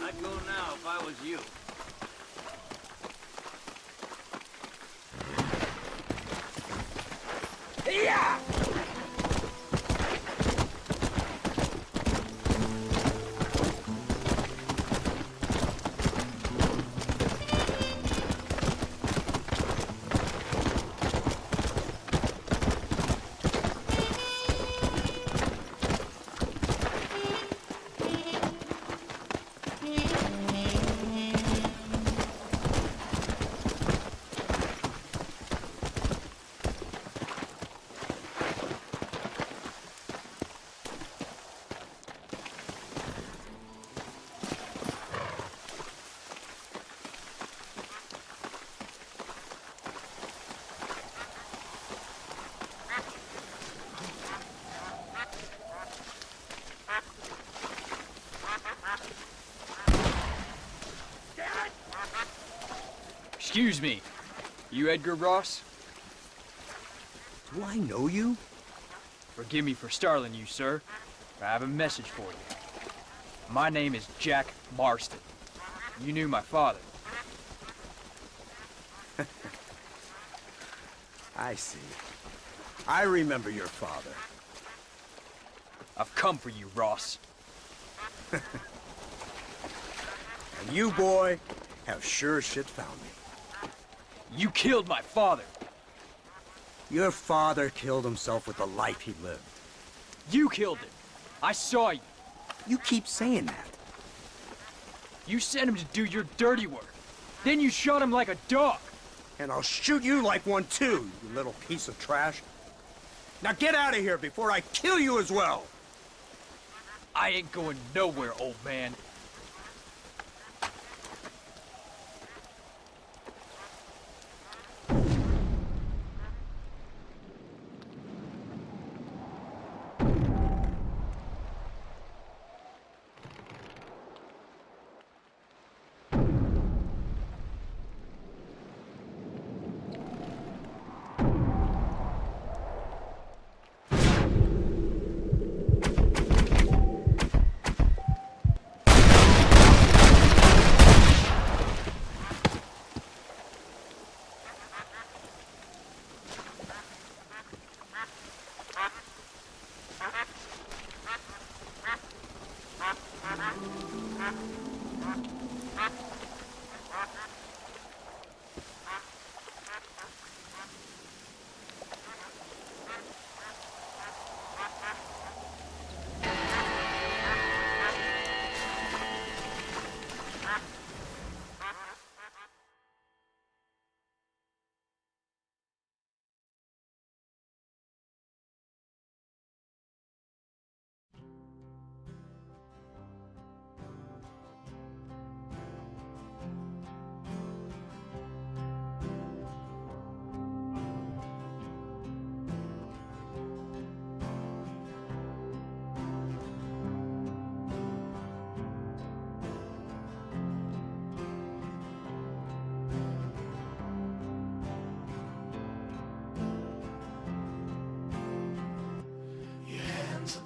I'd go now if I was you. Yeah!
Excuse me. You Edgar Ross?
Do I know you?
Forgive me for startling you, sir. I have a message for you. My name is Jack Marston. You knew my father.
I see. I remember your father.
I've come for you, Ross.
And you, boy, have sure as shit found me.
You killed my father.
Your father killed himself with the life he lived.
You killed him. I saw you.
You keep saying that.
You sent him to do your dirty work. Then you shot him like a dog.
And I'll shoot you like one too, you little piece of trash. Now get out of here before I kill you as well!
I ain't going nowhere, old man.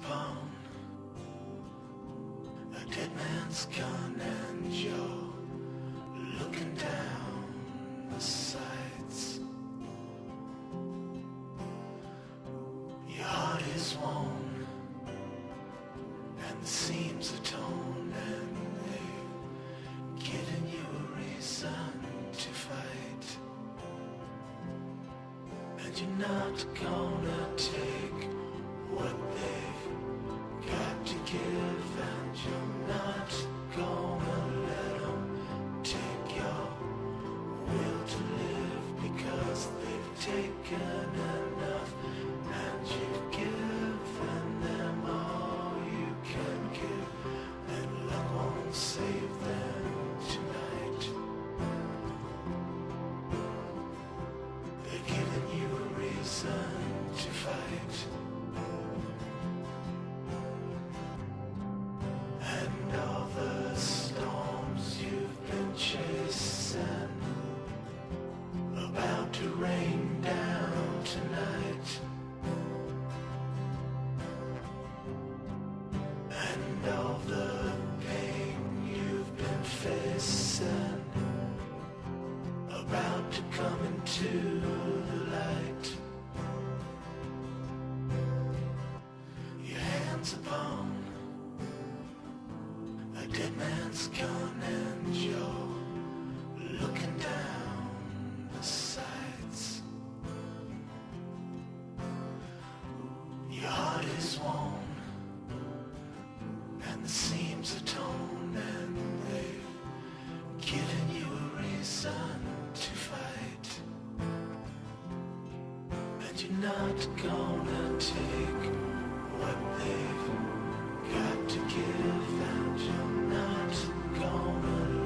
Upon a dead man's gun, and you're looking down the sights. Your heart is worn and the seams are torn, and they've given you a reason to fight. And you're not gonna take what they've got to give, and you're not gonna let them take your will to live, because they've taken enough, and you've given them all you can give, and love won't save them tonight. They're giving you a reason to fight. And all the storms you've been chasing, about to rain down tonight. And all the pain you've been facing, about to come into the light. Your hands upon a dead man's gun, and you're looking down the sights. Your heart is worn and the seams are torn, and they've given you a reason to fight. And you're not gonna take what they've got to give, and you're not gonna